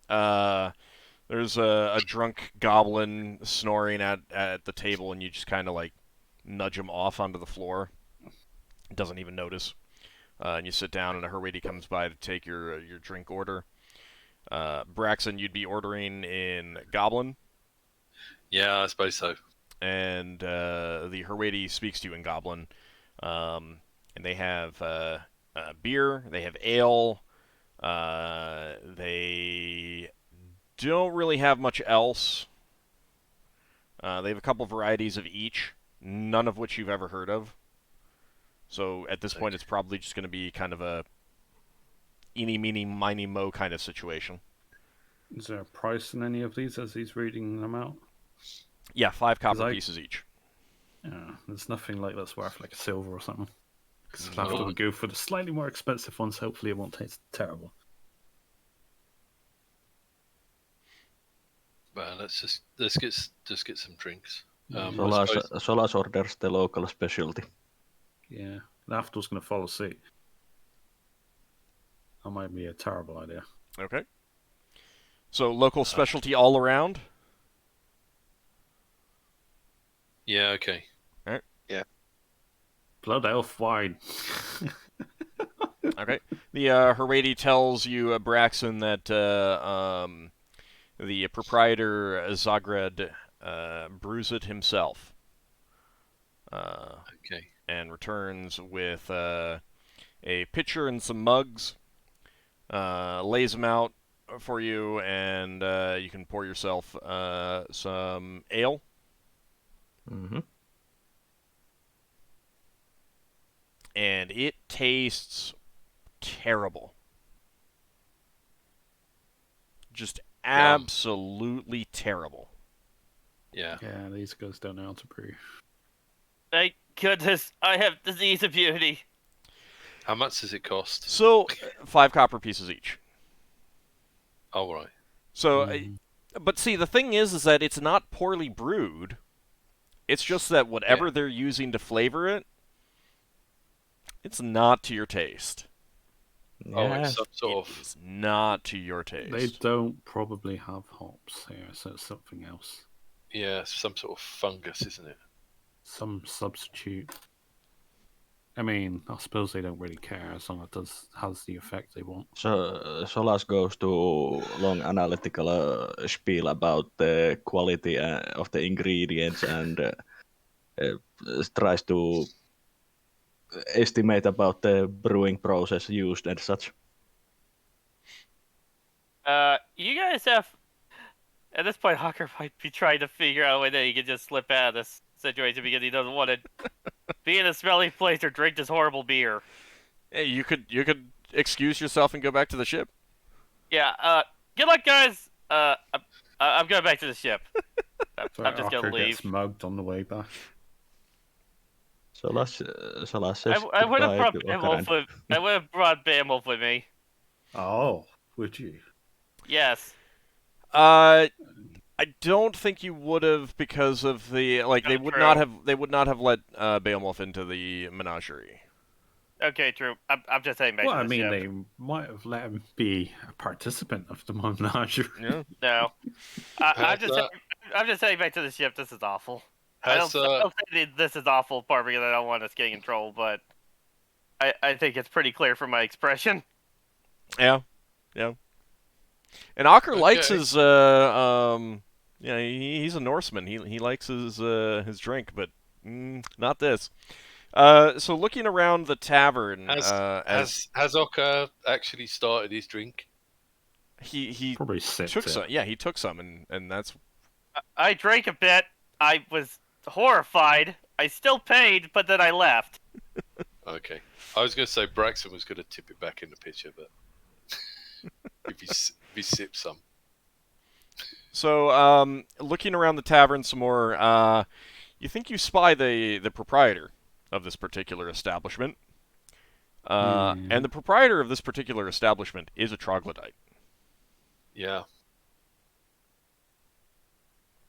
There's a drunk goblin snoring at the table, and you just kind of like nudge him off onto the floor. Doesn't even notice. And you sit down, and a Herwady comes by to take your drink order. Braxon, you'd be ordering in Goblin. Yeah, I suppose so. And the Herwady speaks to you in Goblin. And they have beer, they have ale, They don't really have much else. They have a couple varieties of each, none of which you've ever heard of. So at this point, it's probably just going to be kind of a eeny, meeny, miny, mo kind of situation. Is there a price in any of these as he's reading them out? Yeah, 5 copper I- pieces each. Yeah, there's nothing like that's worth like a silver or something. Because No. Lafdul will go for the slightly more expensive ones. Hopefully, it won't taste terrible. Man, let's get some drinks. I Solas, suppose- Solas orders the local specialty. Yeah, Lafdul's going to follow suit. That might be a terrible idea. Okay. So local specialty all around. Yeah. Okay. Blood elf wine. Okay. The Haredi tells you, Braxon, that the proprietor Zagred brews it himself. Okay. And returns with a pitcher and some mugs. Lays them out for you, and you can pour yourself some ale. Mm-hmm. And it tastes terrible. Just absolutely terrible. Yeah. Yeah, these guys don't know how to brew. Thank goodness I have disease immunity. How much does it cost? So, 5 copper pieces each. Oh, right. So, Mhm. but see, the thing is that it's not poorly brewed. It's just that whatever they're using to flavor it, it's not to your taste. Oh, Yeah. it's some sort It of. is not to your taste. They don't probably have hops here, so it's something else. Yeah, some sort of fungus, isn't it? Some substitute. I mean, I suppose they don't really care as long as it has the effect they want. So Solas goes to long analytical spiel about the quality of the ingredients and tries to estimate about the brewing process used and such. You guys have. At this point, Ockar might be trying to figure out a way that he can just slip out of this situation because he doesn't want to be in a smelly place or drink this horrible beer. Hey, you could excuse yourself and go back to the ship. Yeah. Good luck, guys. I'm going back to the ship. So I'm just gonna Ockar leave. gets mugged on the way back. Solas says I would have goodbye brought to Beowulf Ockar. with. I would have brought Beowulf with me. Oh, would you? Yes. I don't think you would have because of the they Oh, would true. not have let Beowulf into the menagerie. Okay, true. I'm just saying back Well, to I the mean, ship. they might have let him be a participant of the menagerie. Yeah. No. How's that? I'm just saying back to the ship. This is awful. I Has don't say this is awful part because I don't want us getting in trouble, but I think it's pretty clear from my expression. Yeah. And Ockar likes Okay. his he's a Norseman. He likes his drink, but not this. So looking around the tavern, as Has Ockar actually started his drink? he Probably sipped took it. some, yeah, he took some, and that's I drank a bit. I was horrified. I still paid, but then I left. Okay. I was going to say Braxon was going to tip it back in the pitcher, but if he sipped some. so. Looking around the tavern some more, you think you spy the proprietor of this particular establishment, and the proprietor of this particular establishment is a troglodyte. Yeah.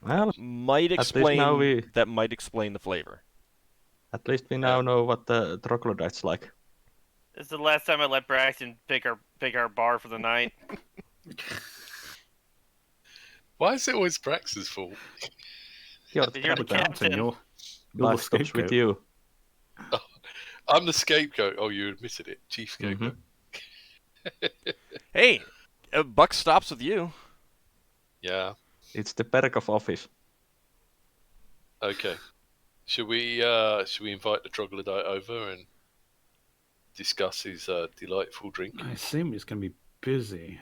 Well, Might least now explain that might explain the flavor. at least we now know what the troglodyte's like. This is the last time I let Braxton pick our bar for the night. Why is it always Braxon's fault? You're You're the captain. You're the Life stops scapegoat. with you. I'm the scapegoat. Oh, you admitted it. Chief scapegoat. Hey, buck stops with you. Yeah. It's the perk of office. Okay. Should we invite the troglodyte over and discuss his delightful drink? I assume it's going to be busy.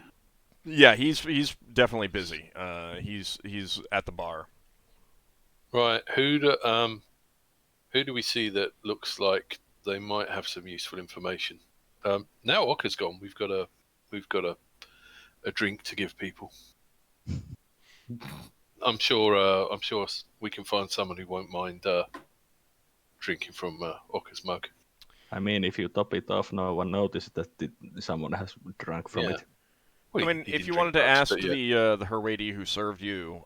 Yeah, he's definitely busy. He's at the bar. Right. Who do we see that looks like they might have some useful information? Now Ockar's gone. We've got a drink to give people. I'm sure we can find someone who won't mind drinking from Ockar's mug. I mean, if you top it off, no one notices that someone has drunk from it. Well, I mean, he if didn't you drink wanted to much, ask but yeah. the Herwady who served you,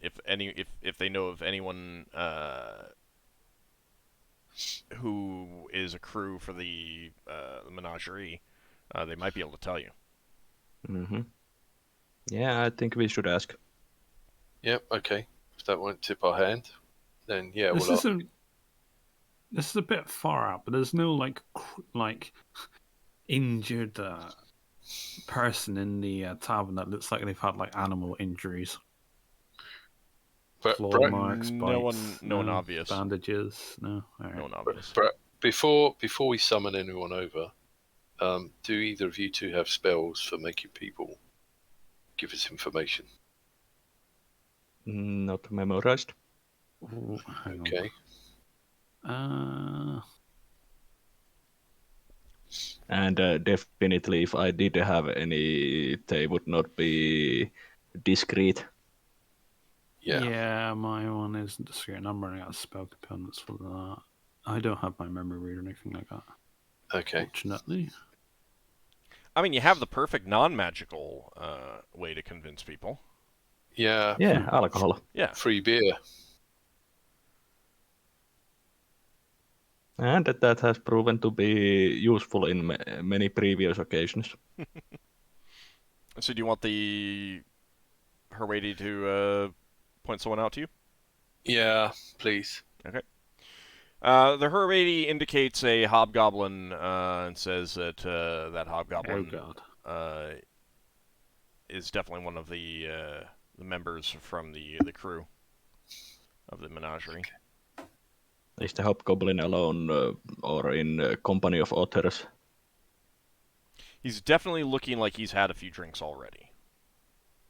if they know of anyone who is a crew for the menagerie, they might be able to tell you. Mm-hmm. Yeah, I think we should ask. Yep. Okay. If that won't tip our hand, then yeah, This we'll. isn't. This is a bit far out, but there's no like injured person in the tavern that looks like they've had like animal injuries, claw marks, no bites, one obvious. bandages. No, all right. No one obvious. Before we summon anyone over, do either of you two have spells for making people give us information? Not memorized. Ooh, hang Okay. on. And definitely, if I did have any, they would not be discreet. Yeah. My one isn't discreet. I'm running out of spell components for that. I don't have my memory read or anything like that. Okay. Fortunately. I mean, you have the perfect non-magical way to convince people. Yeah. Yeah, alcohol. Yeah. Free beer. And that has proven to be useful in many previous occasions. So do you want the Herwady to point someone out to you? Yeah, please. Okay. The Herwady indicates a hobgoblin and says that that hobgoblin Oh god. is definitely one of the members from the crew of the menagerie. Is the hobgoblin alone or in company of others? He's definitely looking like he's had a few drinks already.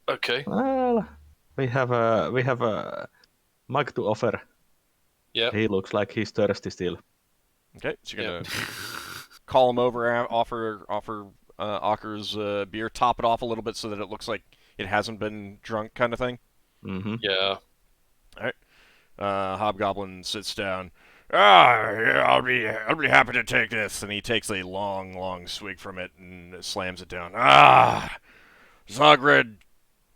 Okay. Well, we have a mug to offer. Yeah. He looks like he's thirsty still. Okay, so you're gonna call him over, offer Ockar's beer, top it off a little bit so that it looks like it hasn't been drunk, kind of thing. Mm-hmm. Yeah. All right. Hobgoblin sits down. Yeah, I'll be happy to take this, and he takes a long swig from it and slams it down. Zogred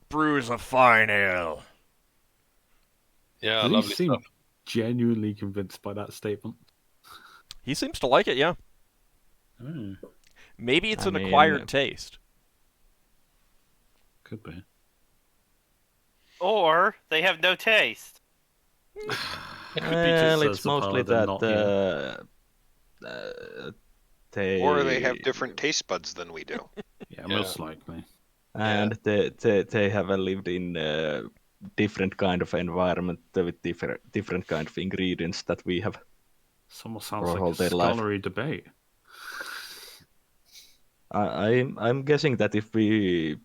brews a fine ale. Yeah, Does he lovely seem stuff. genuinely convinced by that statement? He seems to like it, yeah. Oh, Maybe it's I an mean, acquired taste. could be. Or they have no taste. It could be Well, Says it's the mostly paladin, that not they Or they have different taste buds than we do. Yeah, most likely. and they have lived in different kind of environment with different kind of ingredients that we have. This almost sounds For like all a their life. scholarly debate. I'm guessing that if we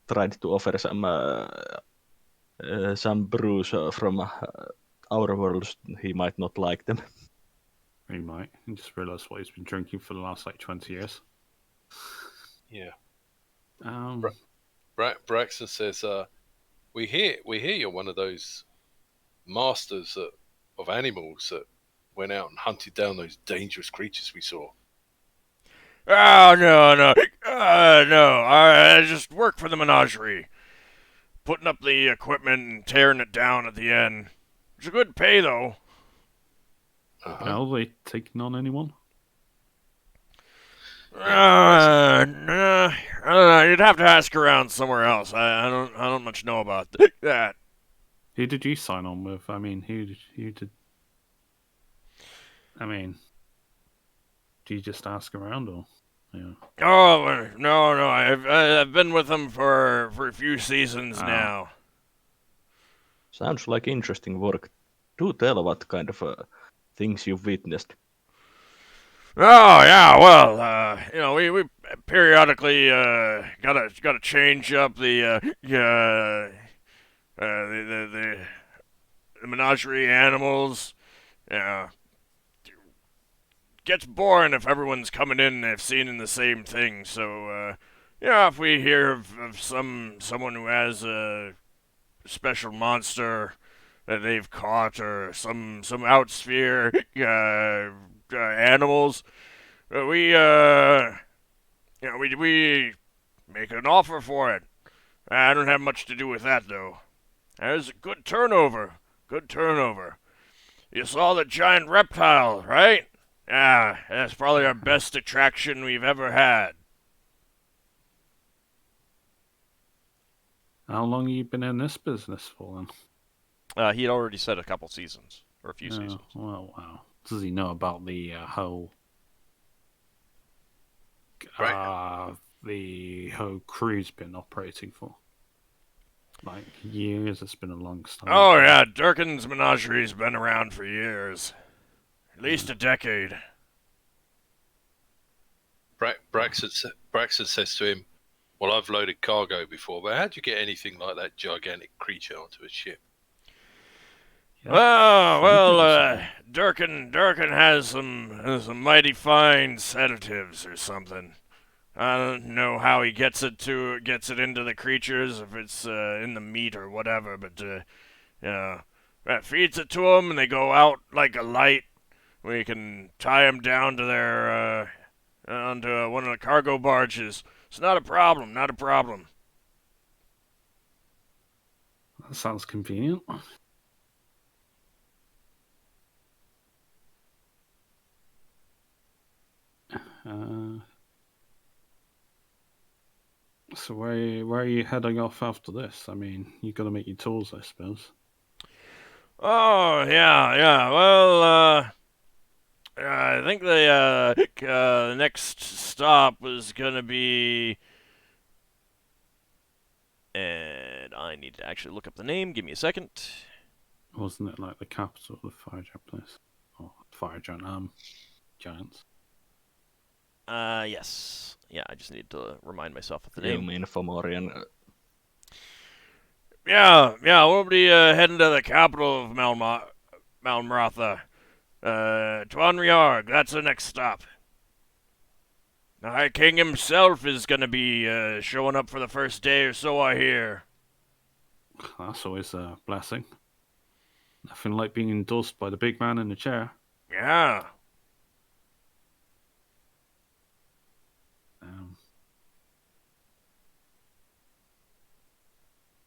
tried to offer some brews from our worlds, he might not like them. He might. He just realised what he's been drinking for the last 20 years. Yeah. Um, Braxon says, "We hear you're one of those masters of animals that went out and hunted down those dangerous creatures we saw." Oh, no. No. I just work for the menagerie. Putting up the equipment and tearing it down at the end. It's a good pay, though. Are they taking on anyone? I don't know. You'd have to ask around somewhere else. I don't much know about that. Who did you sign on with? I mean, who did... I mean, do you just ask around or... Yeah. Oh, no. I've been with them for a few seasons now. Sounds like interesting work. Do tell what kind of things you've witnessed. Oh, yeah, well, we periodically gotta change up the menagerie animals. Yeah, gets boring if everyone's coming in and they've seen the same thing. So, if we hear of someone who has a special monster that they've caught or some outsphere animals, we make an offer for it. I don't have much to do with that though. There's a good turnover. Good turnover. You saw the giant reptile, right? Yeah, that's probably our best attraction we've ever had. How long you been in this business for then? He had already said a couple seasons, or a few seasons. Well, wow. Does he know about the whole crew's been operating for? Like years. It's been a long time. Oh yeah, Durkin's menagerie's been around for years. At least a decade. Braxon says to him, "Well, I've loaded cargo before, but how'd you get anything like that gigantic creature onto a ship?" Yeah. Oh, well, Durkin has some mighty fine sedatives or something. I don't know how he gets it into the creatures, if it's in the meat or whatever, but feeds it to them and they go out like a light. We can tie them down to their onto one of the cargo barges. It's not a problem, not a problem. That sounds convenient. So where are you heading off after this? I mean, you got to make your tools, I suppose. Oh yeah. Well, I think the next stop was gonna be, and I need to actually look up the name. Give me a second. Wasn't it like the capital of the fire giant place? Or fire giant giants? Yes. Yeah, I just need to remind myself of the You name. mean Fomorian? Yeah, we'll be heading to the capital of Malmrotha. Tuanriarg, that's the next stop. The High King himself is gonna be showing up for the first day or so, I hear. That's always a blessing. Nothing like being endorsed by the big man in the chair. Yeah.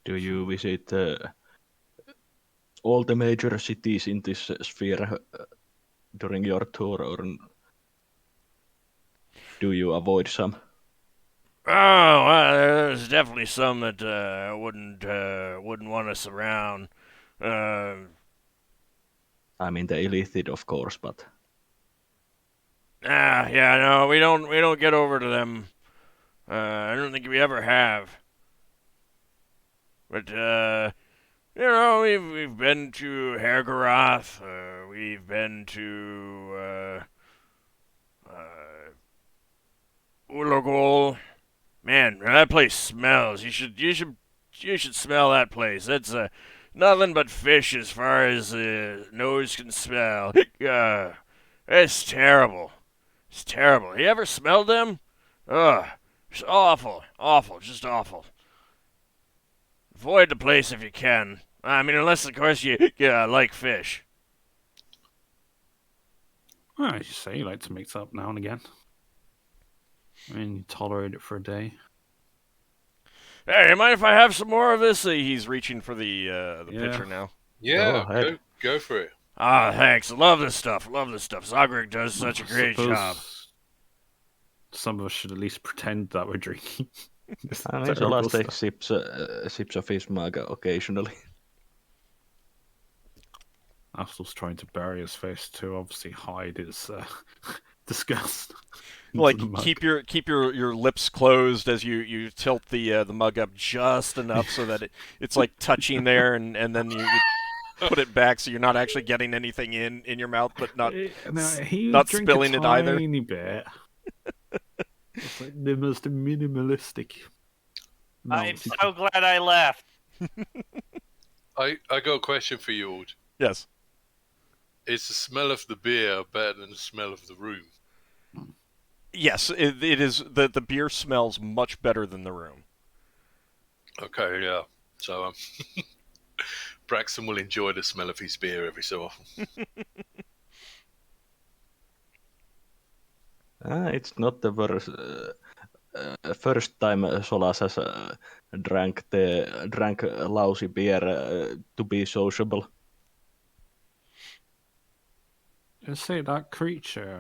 Do you visit all the major cities in this sphere during your tour, or do you avoid some? Oh, well, there's definitely some that wouldn't want us around. I mean the elite, of course, but No, we don't get over to them. I don't think we ever have. But we've been to Hergarath. We've been to Ulagol. Man, that place smells. You should smell that place. That's nothing but fish as far as nose can smell. It's terrible. It's terrible. You ever smelled them? Ugh, it's awful, just awful. Avoid the place if you can. I mean, unless of course you like fish. Well, as you say, you like to mix up now and again. I mean, you tolerate it for a day. Hey, you mind if I have some more of this? He's reaching for the pitcher now. Yeah, go for it. Ah, thanks. Love this stuff. Zogrig does such a great job. Some of us should at least pretend that we're drinking. I mean, Solas takes sips of his mug occasionally. Lafdul's trying to bury his face to obviously hide his disgust. Like keep your lips closed as you tilt the mug up just enough so that it's like touching there, and then you put it back so you're not actually getting anything in your mouth, but not spilling it either. Tiny bit. It's like the most minimalistic. I'm amounts you so glad I left. I got a question for you, Ald. Yes. Is the smell of the beer better than the smell of the room? Yes, it is. The beer smells much better than the room. Okay, yeah. So Braxon will enjoy the smell of his beer every so often. It's not the first time Solas has drank lousy beer to be sociable. I say that creature.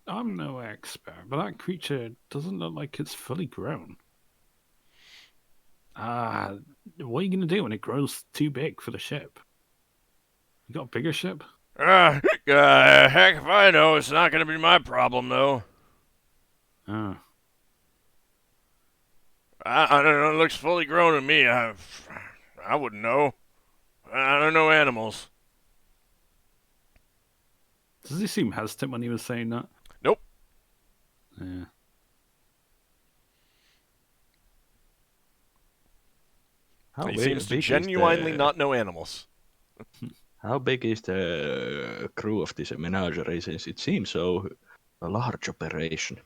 I'm no expert, but that creature doesn't look like it's fully grown. What are you gonna do when it grows too big for the ship? You got a bigger ship? Heck if I know. It's not going to be my problem, though. Oh. I don't know. It looks fully grown to me. I wouldn't know. I don't know animals. Does he seem hesitant when he was saying that? Nope. Yeah. He seems to genuinely not know animals. How big is the crew of this menagerie, since it seems so a large operation?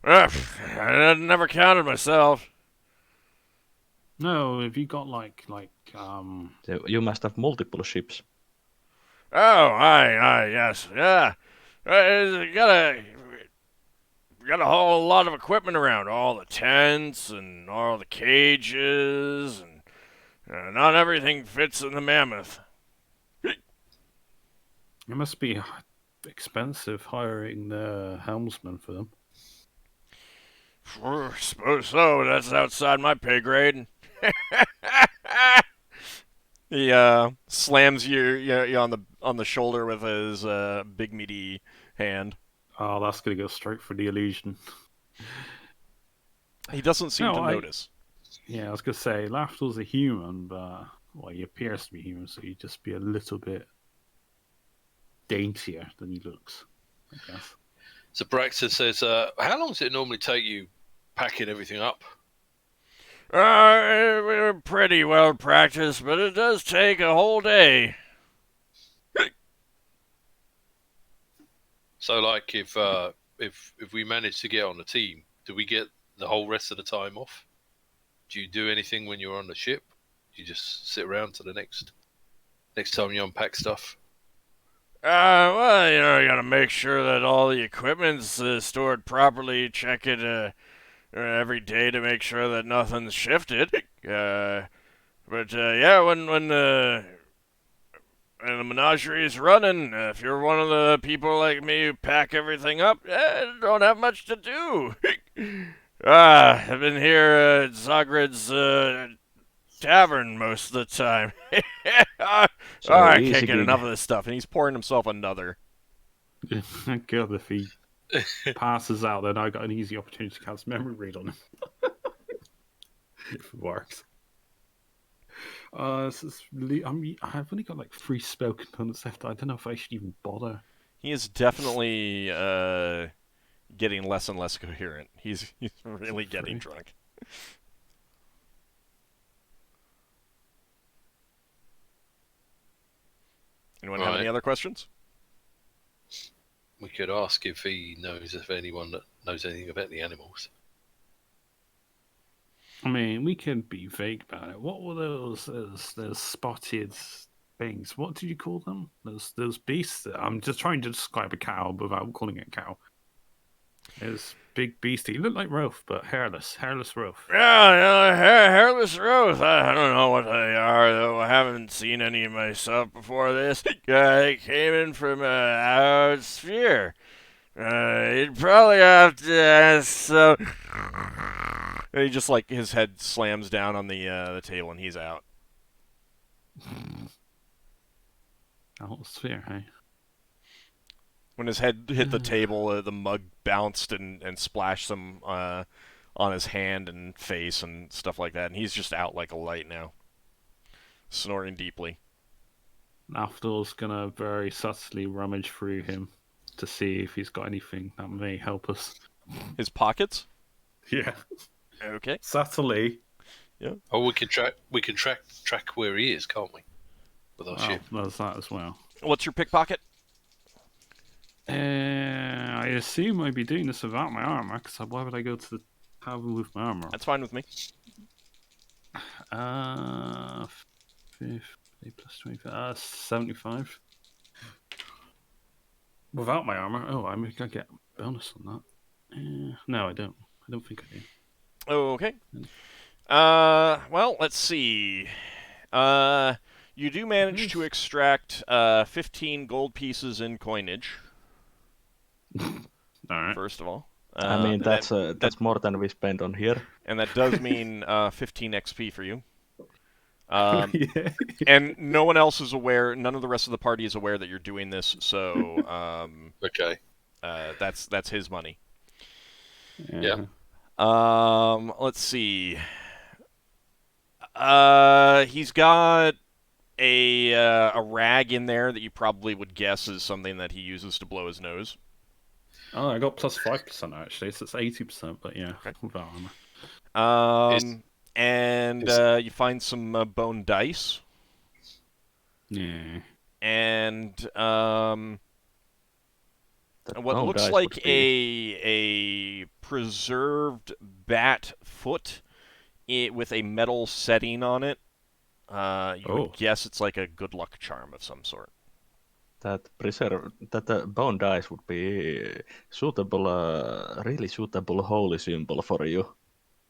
I never counted myself. No, have you got like So you must have multiple ships. Oh, aye, yes, yeah. You got a whole lot of equipment around. All the tents and all the cages, and not everything fits in the mammoth. it must be expensive hiring the helmsman for them. Suppose so. That's outside my pay grade. He slams you on the shoulder with his big meaty hand. Oh, that's gonna go straight for the illusion. He doesn't seem to No, notice. Yeah, I was gonna say Lafdul's a human, but well, he appears to be human, so he'd just be a little bit daintier than he looks, I guess. So Braxon says, how long does it normally take you packing everything up? We're pretty well practiced, but it does take a whole day. So, like, if we manage to get on the team, do we get the whole rest of the time off? Do you do anything when you're on the ship? Do you just sit around to the next time you unpack stuff? Well, you gotta make sure that all the equipment's stored properly. Check it every day to make sure that nothing's shifted. Yeah, when the menagerie is running, if you're one of the people like me who pack everything up, don't have much to do. I've been here at Zagred's tavern most of the time. So I easy can't get gig. enough of this stuff, and he's pouring himself another. God, if he passes out, then I got an easy opportunity to cast memory read on him. If it works. I've only got like 3 spell components left. I don't know if I should even bother. He is definitely getting less and less coherent. He's really getting drunk. Anyone have any other questions? We could ask if he knows if anyone that knows anything about the animals. I mean, we can be vague about it. What were those spotted things? What did you call them? Those beasts? I'm just trying to describe a cow without calling it a cow. It's big beastie. You look like Rolf, but hairless Rolf. Yeah, hairless Rose. I don't know what they are, though. I haven't seen any myself before this. I came in from our sphere. You'd probably have to ask so. And he just his head slams down on the table and he's out. Sphere, hey? When his head hit the table, the mug bounced and splashed some on his hand and face and stuff like that, and he's just out like a light now, snoring deeply. Lafdul's gonna very subtly rummage through him to see if he's got anything that may help us. His pockets? Yeah, Okay. subtly. Oh, we can track where he is, can't we? With our Well, ship. there's that as well. What's your pickpocket? I assume I'd be doing this without my armor, because why would I go to the tavern with my armor? That's fine with me. 50 plus 25, 75. Without my armor? Oh, I get a bonus on that. No, I don't. I don't think I do. Okay. Well, let's see. You do manage to extract 15 gold pieces in coinage. All right. First of all, I mean, that's more than we spend on here. and that does mean 15 XP for you. Yeah. And no one else is aware. None of the rest of the party is aware that you're doing this. So Okay. that's his money. Yeah. Let's see. He's got a rag in there that you probably would guess is something that he uses to blow his nose. Oh, I got plus 5% actually, so it's 80%, but yeah, Okay. without armor. And you find some bone dice. Yeah. And That what bone looks dice like would be- a preserved bat foot with a metal setting on it. You would guess it's like a good luck charm of some sort. That bone dice would be suitable, really suitable holy symbol for you.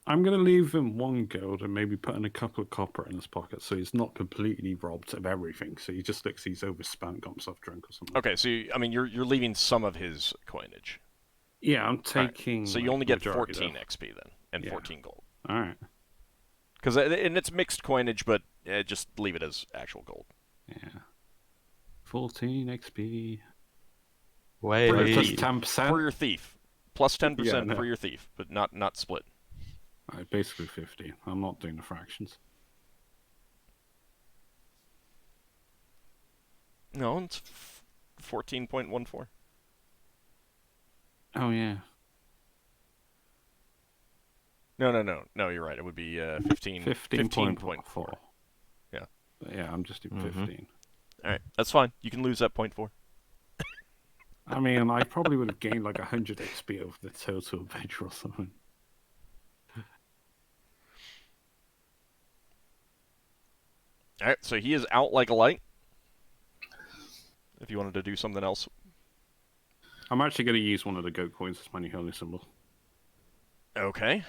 I'm going to leave him 1 gold and maybe put in a couple of copper in his pocket so he's not completely robbed of everything. So he just looks he's overspent, got himself drunk or something. Okay, so you're leaving some of his coinage. Yeah, I'm taking. Right. So you only get majority, 14 though. XP then, and 14 gold. All right. And it's mixed coinage, but just leave it as actual gold. Yeah. 14 XP. Wait, Plus 10%. For your thief. Plus 10% Yeah, no. for your thief, but not split. Right, basically 50. I'm not doing the fractions. No, it's 14.14. Oh, yeah. No, you're right. It would be 15.4. 15.4. Yeah. But yeah, I'm just doing 15. All right, that's fine. You can lose that 0.4. I mean, I probably would have gained like 100 XP over the total adventure or something. All right, so he is out like a light. If you wanted to do something else. I'm actually going to use one of the goat coins as my new holy symbol. Okay.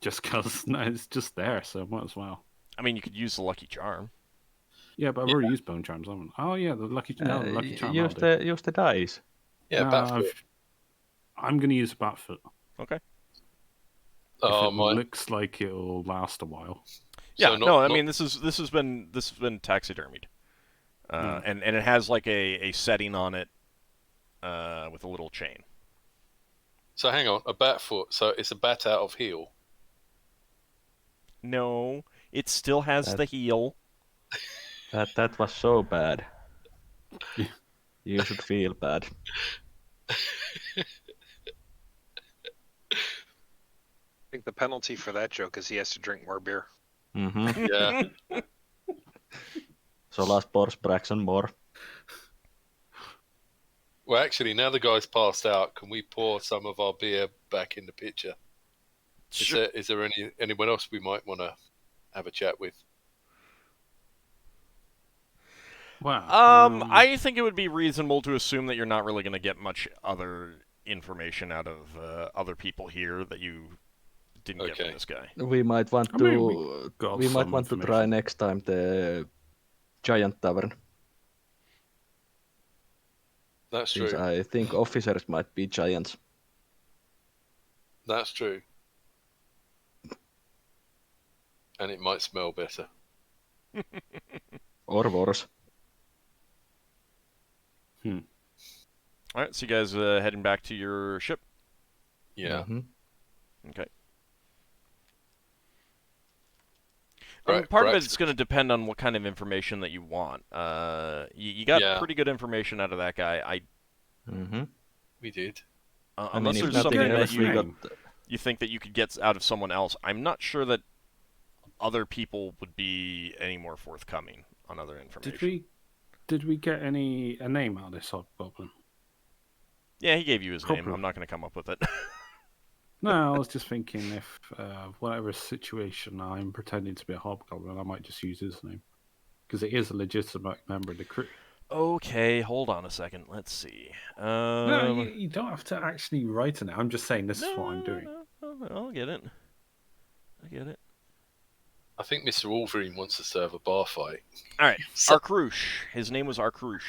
Just because it's just there, so might as well. I mean, you could use the lucky charm. Yeah, but I've already used bone charms, haven't I? Oh yeah, the lucky charm. use the dice. Yeah, Batfoot. I'm going to use a Batfoot. Okay. Oh, It looks like it'll last a while. Yeah, I mean this has been taxidermied, and it has like a setting on it, with a little chain. So hang on, a Batfoot. So it's a bat out of heel. No, it still has the heel. That was so bad. You should feel bad. I think the penalty for that joke is he has to drink more beer. Mm-hmm. Yeah. Solas pours Braxon more. Well, actually, now the guy's passed out, can we pour some of our beer back in the pitcher? Sure. Is there anyone else we might want to have a chat with? Wow. I think it would be reasonable to assume that you're not really going to get much other information out of other people here that you didn't get from this guy. We might want to try next time the giant tavern. That's Since true. I think officers might be giants. That's true. And it might smell better. Or worse. All right, so you guys heading back to your ship? Yeah. Mm-hmm. Okay. Right, part of Braxon. it's going to depend on what kind of information that you want. You got Yeah. pretty good information out of that guy. Mm-hmm. We did. I mean, Unless if there's nothing something that else, we got. you think that you could get out of someone else. I'm not sure that other people would be any more forthcoming on other information. Did we get a name out of this hobgoblin? Yeah, he gave you his name. Hobgoblin. I'm not going to come up with it. No, I was just thinking if whatever situation I'm pretending to be a hobgoblin, I might just use his name because it is a legitimate member of the crew. Okay, hold on a second. Let's see. No, you don't have to actually write it. I'm just saying this is what I'm doing. No, I'll get it. I get it. I think Mr. Wolverine wants us to have a bar fight. All right, So- Arkrush. His name was Arkrush.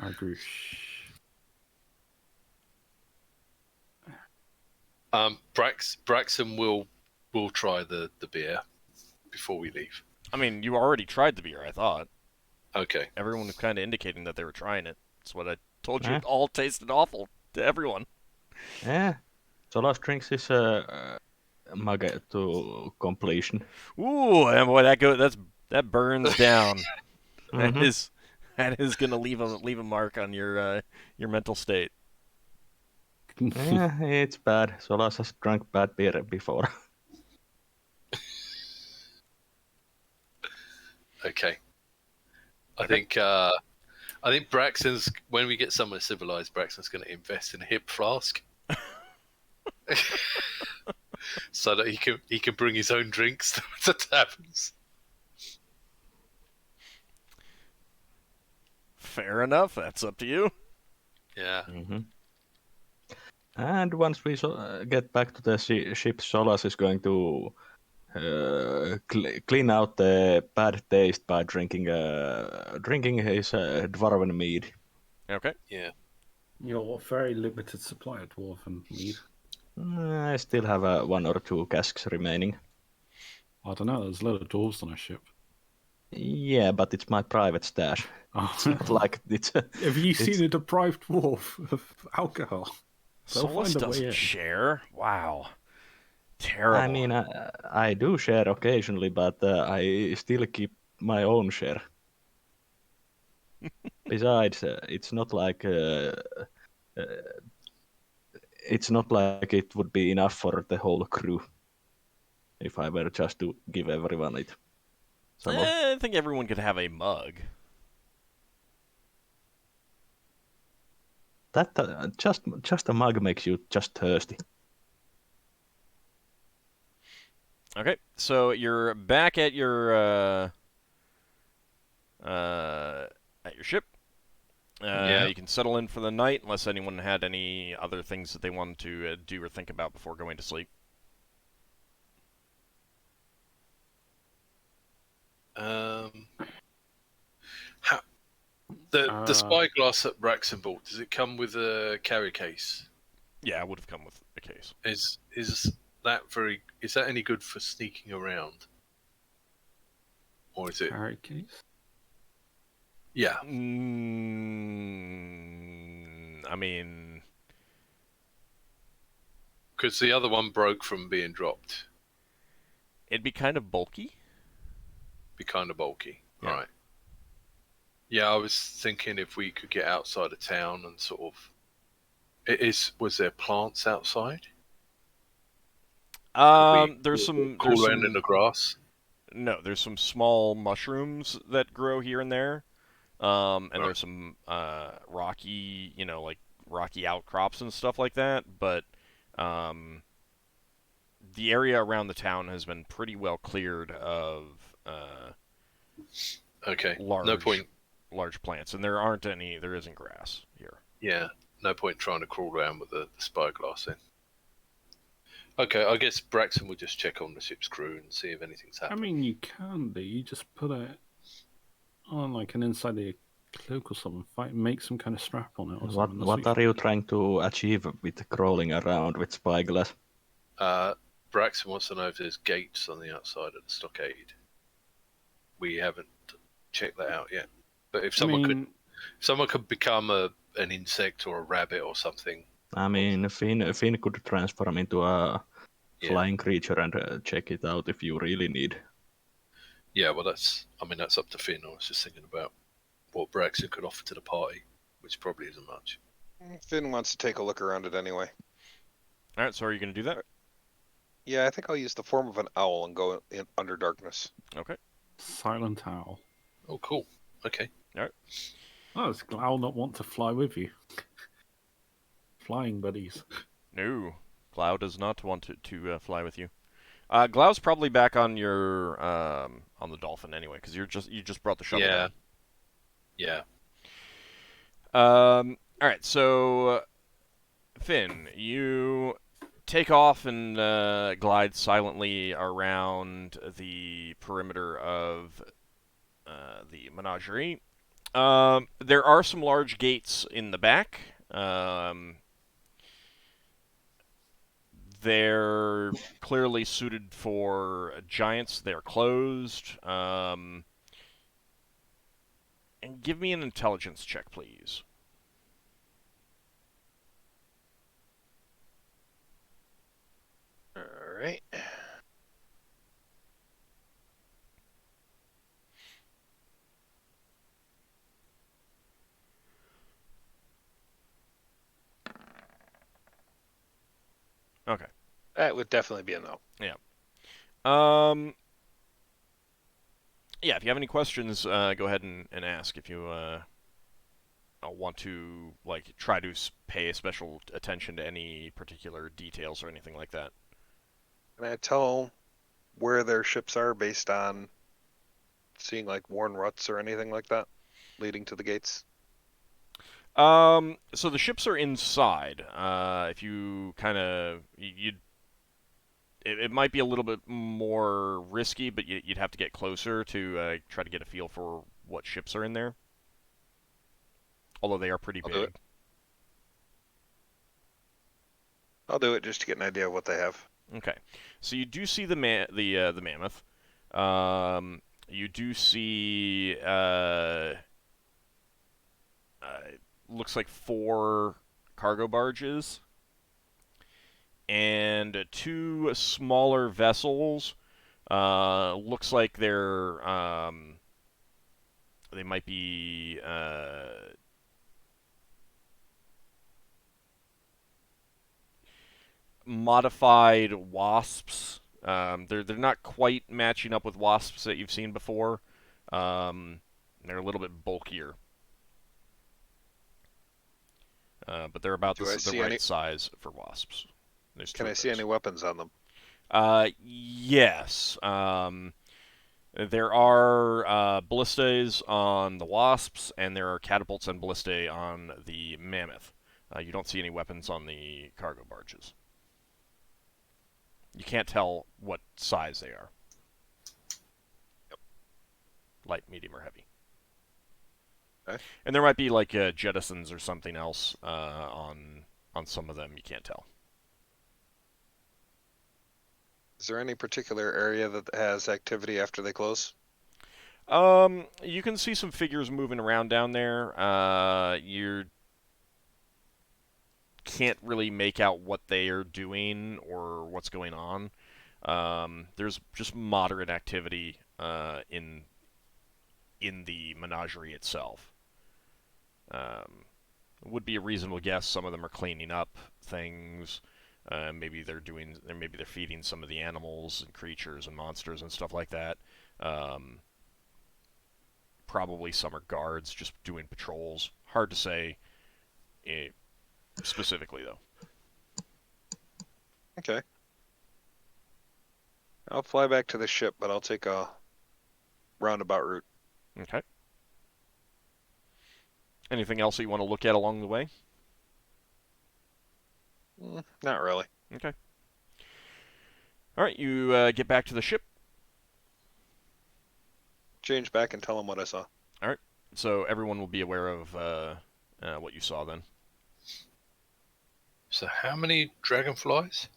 Argush. Braxon will try the beer before we leave. I mean, you already tried the beer, I thought. Okay. Everyone was kind of indicating that they were trying it. That's what I told you. Eh? It all tasted awful to everyone. Yeah. Solas drinks his mug to completion. Ooh, and boy, that burns down. Mhm. That is gonna leave a mark on your mental state. Yeah, it's bad. Solas has drunk bad beer before. Okay. I think Braxton's, when we get someone civilized, Braxton's going to invest in a hip flask, so that he can bring his own drinks to taverns. Fair enough. That's up to you. Yeah. Mm-hmm. And once we get back to the ship, Solas is going to clean out the bad taste by drinking his dwarven mead. Okay. Yeah. Your very limited supply of dwarven mead. I still have 1 or 2 casks remaining. I don't know. There's a lot of dwarves on our ship. Yeah, but it's my private stash. Oh. It's not like it's. Have you seen a deprived dwarf of alcohol? They'll Solas find a way doesn't in. share. Wow. Terrible. I mean, I do share occasionally, but I still keep my own share. Besides, it's not like it would be enough for the whole crew if I were just to give everyone it. I think everyone could have a mug. That just a mug makes you just thirsty. Okay, so you're back at your ship. Yeah. You can settle in for the night unless anyone had any other things that they wanted to do or think about before going to sleep. The spyglass that Braxton bought, does it come with a carry case? Yeah, it would have come with a case. Is that any good for sneaking around? Or is it? Carry case? Yeah. I mean, Because the other one broke from being dropped. it'd be kind of bulky. Be kind of bulky. Yeah. Right. Yeah, I was thinking if we could get outside of town and sort of. Was there plants outside? There's some around in the grass. No, there's some small mushrooms that grow here and there. And Right. there's some rocky, like rocky outcrops and stuff like that. But the area around the town has been pretty well cleared of Okay. large, No point. large plants, and there isn't grass here. Yeah. No point trying to crawl around with the spyglass then. Okay, I guess Braxton will just check on the ship's crew and see if anything's I happened. mean, you can do. You just put it on like an inside of your cloak or something. Make some kind of strap on it or something. What are you trying to achieve with crawling around with spyglass? Braxton wants to know if there's gates on the outside of the stockade. We haven't checked that out yet. But if someone could become an insect or a rabbit or something. I mean, Finn could transform into a flying creature and check it out if you really need. Yeah, well, that's up to Finn. I was just thinking about what Braxton could offer to the party, which probably isn't much. Finn wants to take a look around it anyway. All right, so are you going to do that? Yeah, I think I'll use the form of an owl and go in under darkness. Okay. Silent owl. Oh, cool. Okay. Oh, does Glow not want to fly with you? Flying buddies. No, Glau does not want to fly with you. Glau's probably back on your on the dolphin anyway, because you just brought the shuttle Yeah. down. Yeah. All right, so Finn, you take off and glide silently around the perimeter of the menagerie. There are some large gates in the back. They're clearly suited for giants. They're closed. And give me an intelligence check, please. All right. Okay. That would definitely be a no. Yeah, if you have any questions, go ahead and ask. If you want to try to pay special attention to any particular details or anything like that. Can I tell where their ships are based on seeing like worn ruts or anything like that leading to the gates? So the ships are inside. If you kind of it might be a little bit more risky, but you'd have to get closer to try to get a feel for what ships are in there. Although they are pretty I'll do big. it. I'll do it just to get an idea of what they have. Okay, so you do see the mammoth. You do see looks like 4 cargo barges and 2 smaller vessels. Looks like they might be modified wasps. They're not quite matching up with wasps that you've seen before. They're a little bit bulkier, but they're about Do I the see right any- size for wasps. There's 2 Can I of see those. any weapons on them? Yes. There are ballistas on the wasps, and there are catapults and ballistae on the mammoth. You don't see any weapons on the cargo barges. You can't tell what size they are. Yep. Light, medium, or heavy. Okay. And there might be like jettisons or something else on some of them. You can't tell. Is there any particular area that has activity after they close? You can see some figures moving around down there. You can't really make out what they are doing or what's going on. There's just moderate activity in the menagerie itself. Would be a reasonable guess. Some of them are cleaning up things. Maybe they're feeding some of the animals and creatures and monsters and stuff like that. Probably some are guards just doing patrols. Hard to say specifically, though. Okay. I'll fly back to the ship, but I'll take a roundabout route. Okay. Anything else that you want to look at along the way? Not really. Okay. All right, you get back to the ship. Change back and tell them what I saw. All right. So everyone will be aware of what you saw then. So how many dragonflies?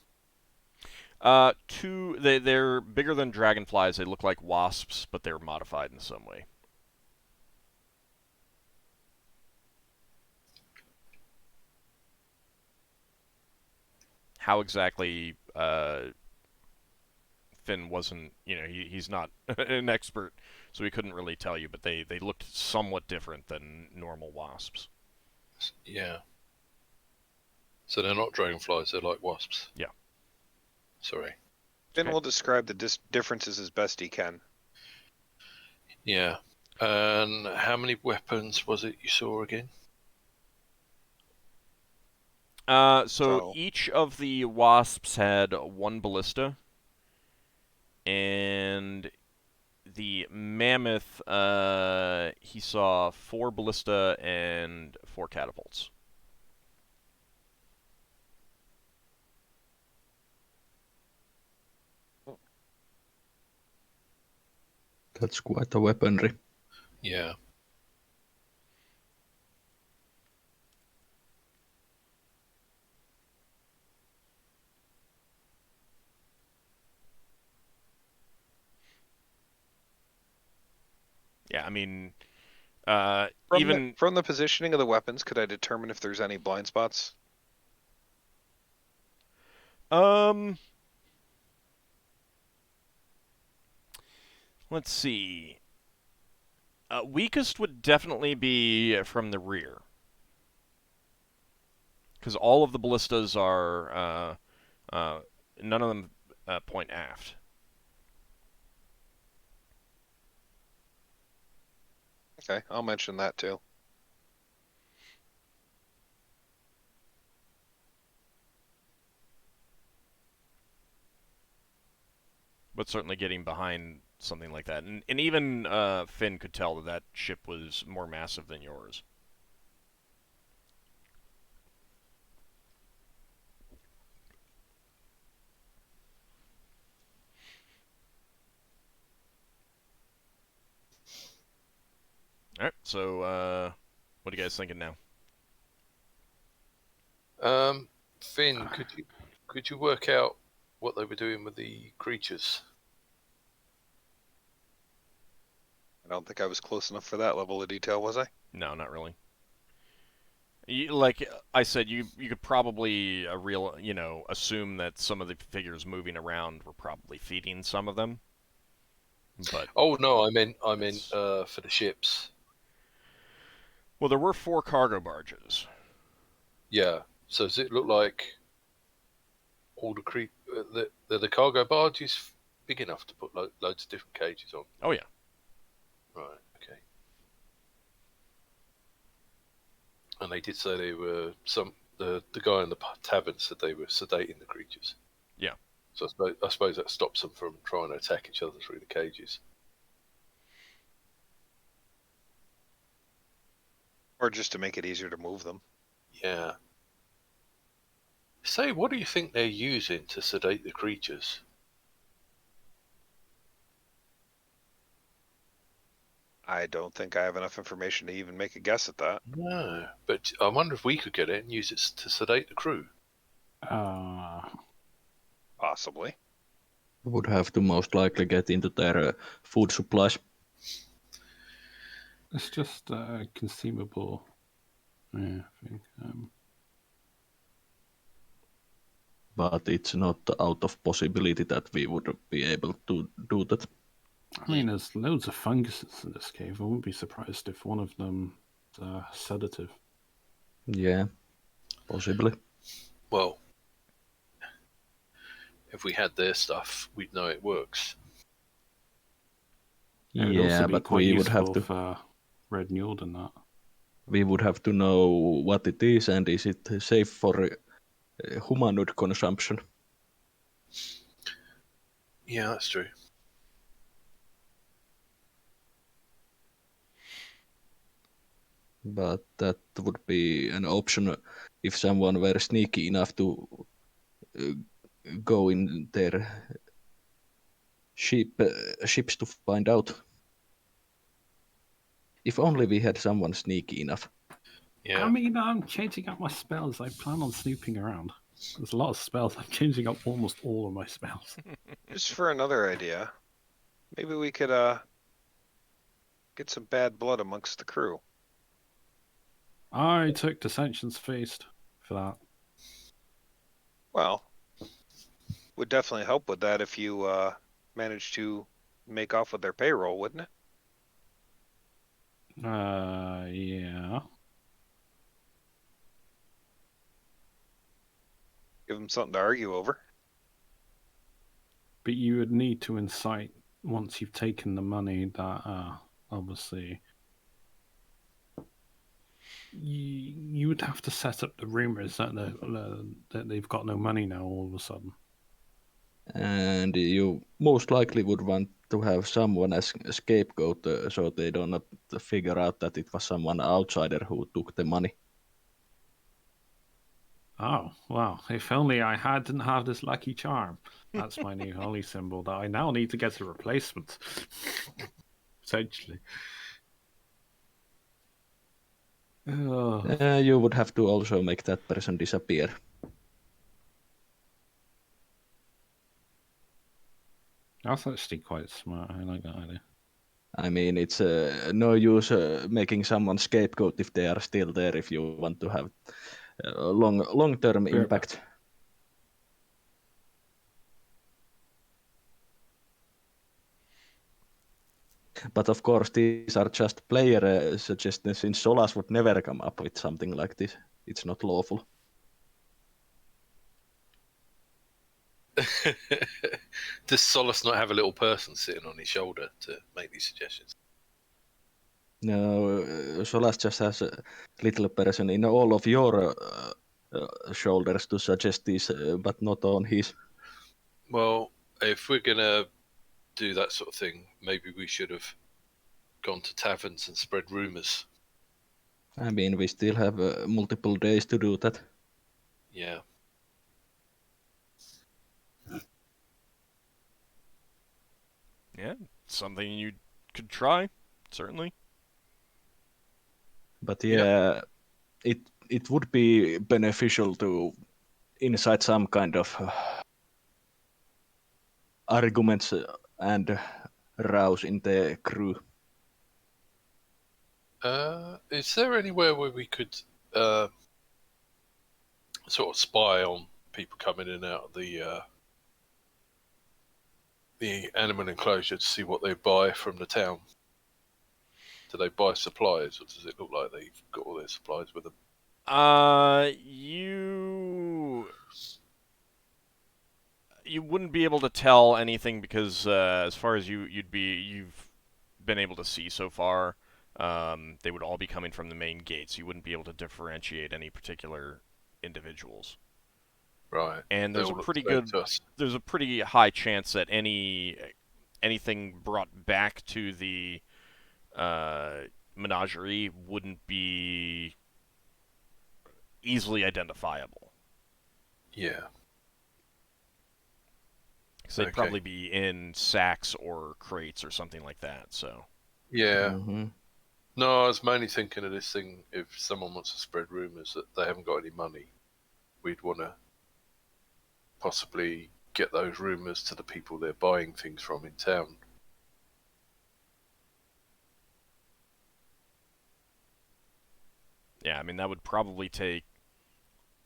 2. They're bigger than dragonflies. They look like wasps, but they're modified in some way. How exactly Finn wasn't, he's not an expert, so he couldn't really tell you, but they looked somewhat different than normal wasps. Yeah. So they're not dragonflies, they're like wasps. Yeah. Sorry. Finn Okay. will describe the differences as best he can. Yeah. And how many weapons was it you saw again? So So- each of the wasps had one ballista, and the mammoth, he saw 4 ballista and 4 catapults. That's quite a weaponry. Yeah. Yeah, I mean, From the positioning of the weapons, could I determine if there's any blind spots? um, let's see. Weakest would definitely be from the rear, because all of the ballistas are none of them point aft. Okay, I'll mention that too. But certainly getting behind something like that, and even Finn could tell that that ship was more massive than yours. All right, so what are you guys thinking now? Finn, could you work out what they were doing with the creatures? I don't think I was close enough for that level of detail, was I? No, not really. Like I said, you could probably assume that some of the figures moving around were probably feeding some of them. But Oh no, I meant for the ships. well, there were 4 cargo barges. Yeah. So does it look like all the cargo barges big enough to put loads of different cages on? Oh yeah. Right. Okay. And they did say they were the guy in the tavern said they were sedating the creatures. Yeah. So I suppose that stops them from trying to attack each other through the cages. Or just to make it easier to move them. Yeah. Say, what do you think they're using to sedate the creatures? I don't think I have enough information to even make a guess at that. No, but I wonder if we could get it and use it to sedate the crew. Possibly. Would have to most likely get into their food supplies. It's just consumable. Yeah, I think. But it's not out of possibility that we would be able to do that. I mean, there's loads of funguses in this cave. I wouldn't be surprised if one of them is a sedative. Yeah, possibly. Well, if we had their stuff, we'd know it works. It would also Yeah, be but quite we would useful have to. for Red Njord and that. We would have to know what it is and is it safe for humanoid consumption. Yeah, that's true. But that would be an option if someone were sneaky enough to uh, go in their ships to find out. If only we had someone sneaky enough. Yeah. I mean, I'm changing up my spells. I plan on snooping around. There's a lot of spells. I'm changing up almost all of my spells. Just for another idea, maybe we could get some bad blood amongst the crew. I took Dissension's Feast for that. Well, would definitely help with that if you managed to make off with their payroll, wouldn't it? Yeah. Give them something to argue over. But you would need to incite once you've taken the money that obviously you would have to set up the rumors that they've got no money now all of a sudden. And you most likely would want to have someone as a scapegoat so they do not figure out that it was someone outsider who took the money. Oh, wow. If only I didn't have this lucky charm. That's my new holy symbol that I now need to get a replacement. Essentially. Oh. You would have to also make that person disappear. That's actually quite smart. I like that idea. I mean, it's no use making someone scapegoat if they are still there if you want to have long-term Fair impact. But of course, these are just player suggestions, since Solas would never come up with something like this. It's not lawful. Does Solas not have a little person sitting on his shoulder to make these suggestions? No, Solas just has a little person in all of your shoulders to suggest these, but not on his. Well, if we're gonna do that sort of thing, maybe we should have gone to taverns and spread rumors. I mean, we still have multiple days to do that. Yeah. Yeah, something you could try, certainly. But yeah, it would be beneficial to incite some kind of arguments and rouse in the crew. Is there anywhere where we could sort of spy on people coming in and out of the animal enclosure to see what they buy from the town? Do they buy supplies, or does it look like they've got all their supplies with them? You wouldn't be able to tell anything because as far as you've been able to see so far, they would all be coming from the main gate, so you wouldn't be able to differentiate any particular individuals. Right. And They there's a all look pretty the same good, to us. there's a pretty high chance that anything brought back to the menagerie wouldn't be easily identifiable. Yeah. Because they'd Okay. probably be in sacks or crates or something like that. So Yeah. Mm-hmm. No, I was mainly thinking of this thing. If someone wants to spread rumors that they haven't got any money, we'd want to possibly get those rumors to the people they're buying things from in town. yeah, I mean that would probably take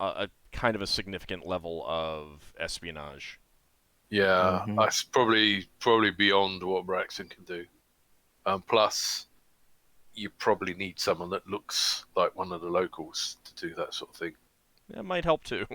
a kind of a significant level of espionage. Yeah, Mhm. that's probably beyond what Braxon can do. Plus, you probably need someone that looks like one of the locals to do that sort of thing. That might help too.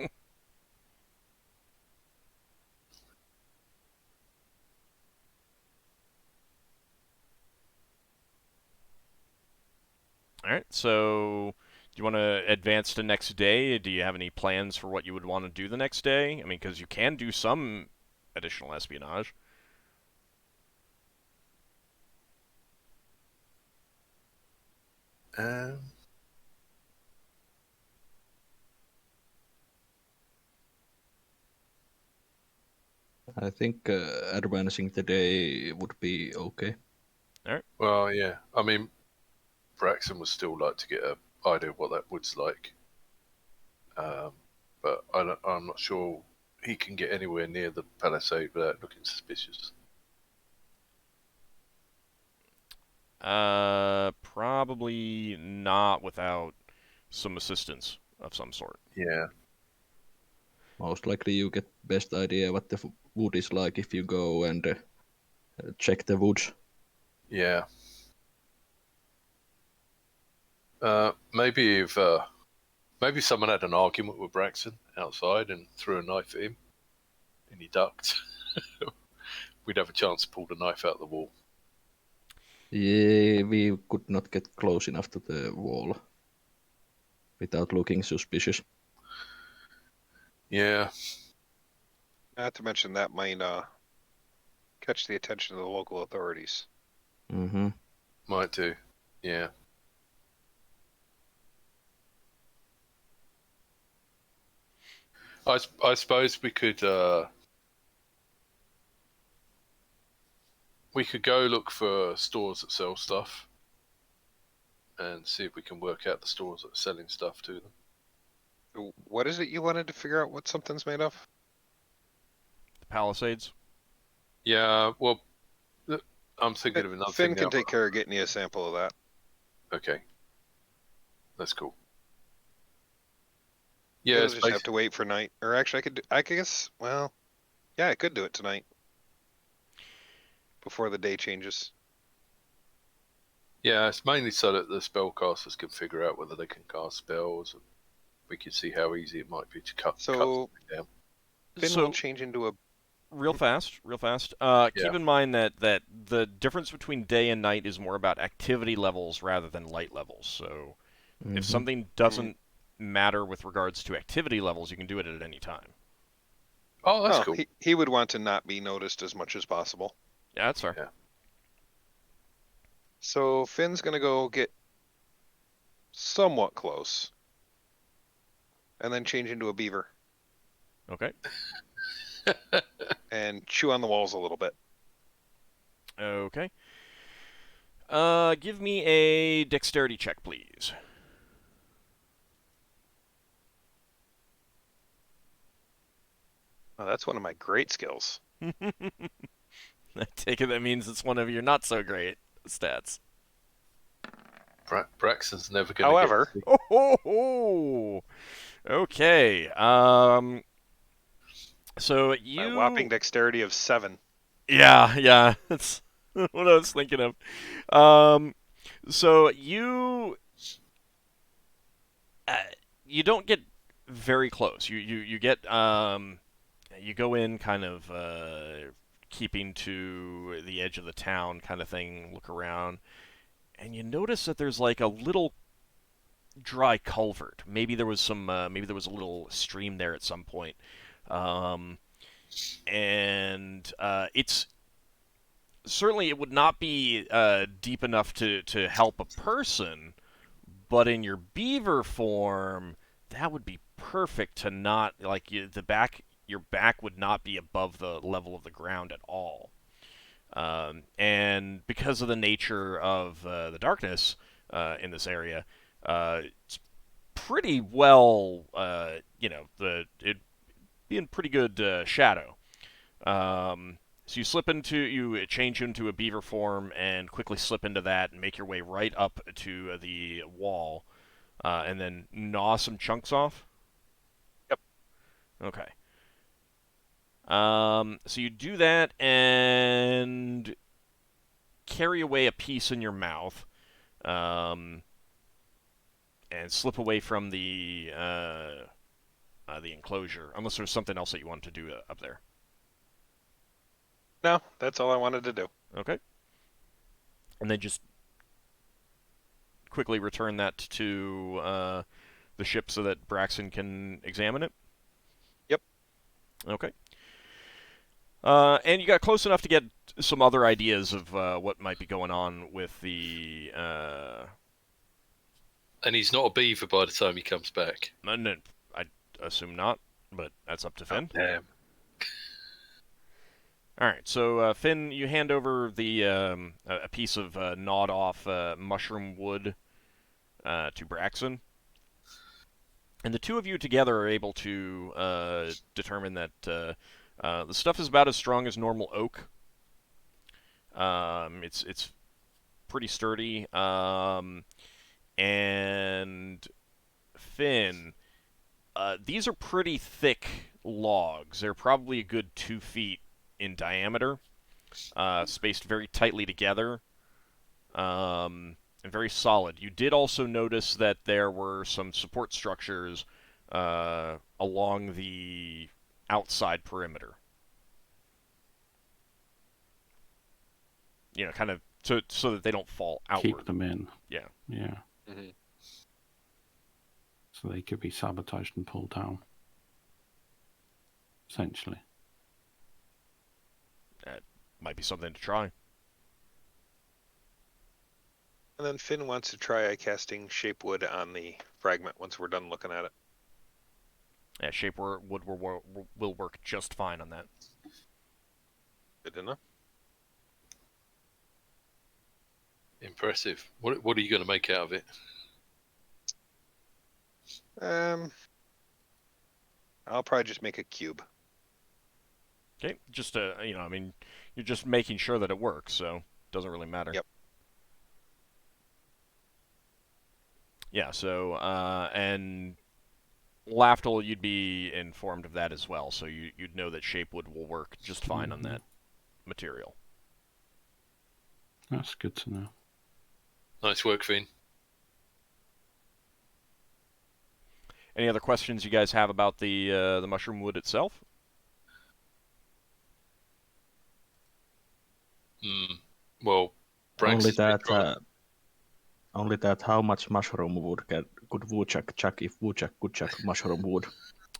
All right, so do you want to advance to next day? Do you have any plans for what you would want to do the next day? I mean, because you can do some additional espionage. Um, I think advancing the day would be okay. well, yeah. I mean, Braxon would still like to get an idea of what that wood's like. But I'm not sure he can get anywhere near the palisade without looking suspicious. Probably not without some assistance of some sort. Yeah. Most likely you get best idea what the wood is like if you go and check the woods. Yeah. Maybe if Maybe someone had an argument with Braxon outside and threw a knife at him, and he ducked. We'd have a chance to pull the knife out of the wall. Yeah, we could not get close enough to the wall without looking suspicious. Yeah. Not to mention that might catch the attention of the local authorities. Mm-hmm. Might do. Yeah. I suppose we could go look for stores that sell stuff and see if we can work out the stores that are selling stuff to them. What is it you wanted to figure out what something's made of? The Palisades. Yeah, well, I'm thinking of another Finn thing. can take care of getting you a sample of that. Okay. That's cool. Yeah, Yeah, you'll it's just have to wait for night. Or actually, I guess, well, yeah, I could do it tonight. Before the day changes. yeah, it's mainly so that the spellcasters can figure out whether they can cast spells, and we can see how easy it might be to cut So, something down. Finn So will change into a... real fast. Yeah. Keep in mind that the difference between day and night is more about activity levels rather than light levels. So if something doesn't matter with regards to activity levels, you can do it at any time. Oh, that's cool. He would want to not be noticed as much as possible. Yeah, that's fair. Yeah. So Finn's gonna go get somewhat close. And then change into a beaver. Okay. And chew on the walls a little bit. Okay. Give me a dexterity check, please. Oh, that's one of my great skills. I take it that means it's one of your not so great stats. Braxton's never going to However, Oh, ho, ho. Okay. So you. my whopping dexterity of 7. Yeah, that's what I was thinking of. So you don't get very close. You get you go in kind of keeping to the edge of the town kind of thing. Look around, and you notice that there's like a little dry culvert. Maybe there was some. Maybe there was a little stream there at some point. And it's certainly it would not be deep enough to help a person, but in your beaver form, that would be perfect to not like your back would not be above the level of the ground at all. And because of the nature of the darkness in this area, it's pretty well, it be in pretty good shadow. So you change into a beaver form and quickly slip into that and make your way right up to the wall, and then gnaw some chunks off. Yep. Okay. So you do that and carry away a piece in your mouth, and slip away from the enclosure, unless there's something else that you want to do up there. No, that's all I wanted to do. Okay. And then just quickly return that to the ship so that Braxon can examine it? Yep. Okay. And you got close enough to get some other ideas of what might be going on with the... And he's not a beaver by the time he comes back. No, I assume not, but that's up to Finn. Damn. All right, so Finn, you hand over the a piece of gnawed-off mushroom wood to Braxon, and the two of you together are able to determine that the stuff is about as strong as normal oak. It's pretty sturdy, and Finn, these are pretty thick logs. They're probably a good 2 feet in diameter, spaced very tightly together. and very solid. You did also notice that there were some support structures along the outside perimeter. You know, kind of so that they don't fall outward. Keep them in. Yeah. Yeah. Mhm. So they could be sabotaged and pulled down. Essentially. That might be something to try. And then Finn wants to try casting Shape Wood on the fragment once we're done looking at it. Yeah, Shape Wood will work just fine on that. Good to know. Impressive. What are you going to make out of it? I'll probably just make a cube. Okay, just you know, I mean, you're just making sure that it works, so it doesn't really matter. Yep. Yeah. So and Lafdul, you'd be informed of that as well, so you'd know that Shapewood will work just fine on that material. That's good to know. Nice work, Finn. Any other questions you guys have about the mushroom wood itself? Well, Braxon's been trying- only that how much mushroom wood could Woodchuck chuck if Woodchuck could chuck mushroom wood?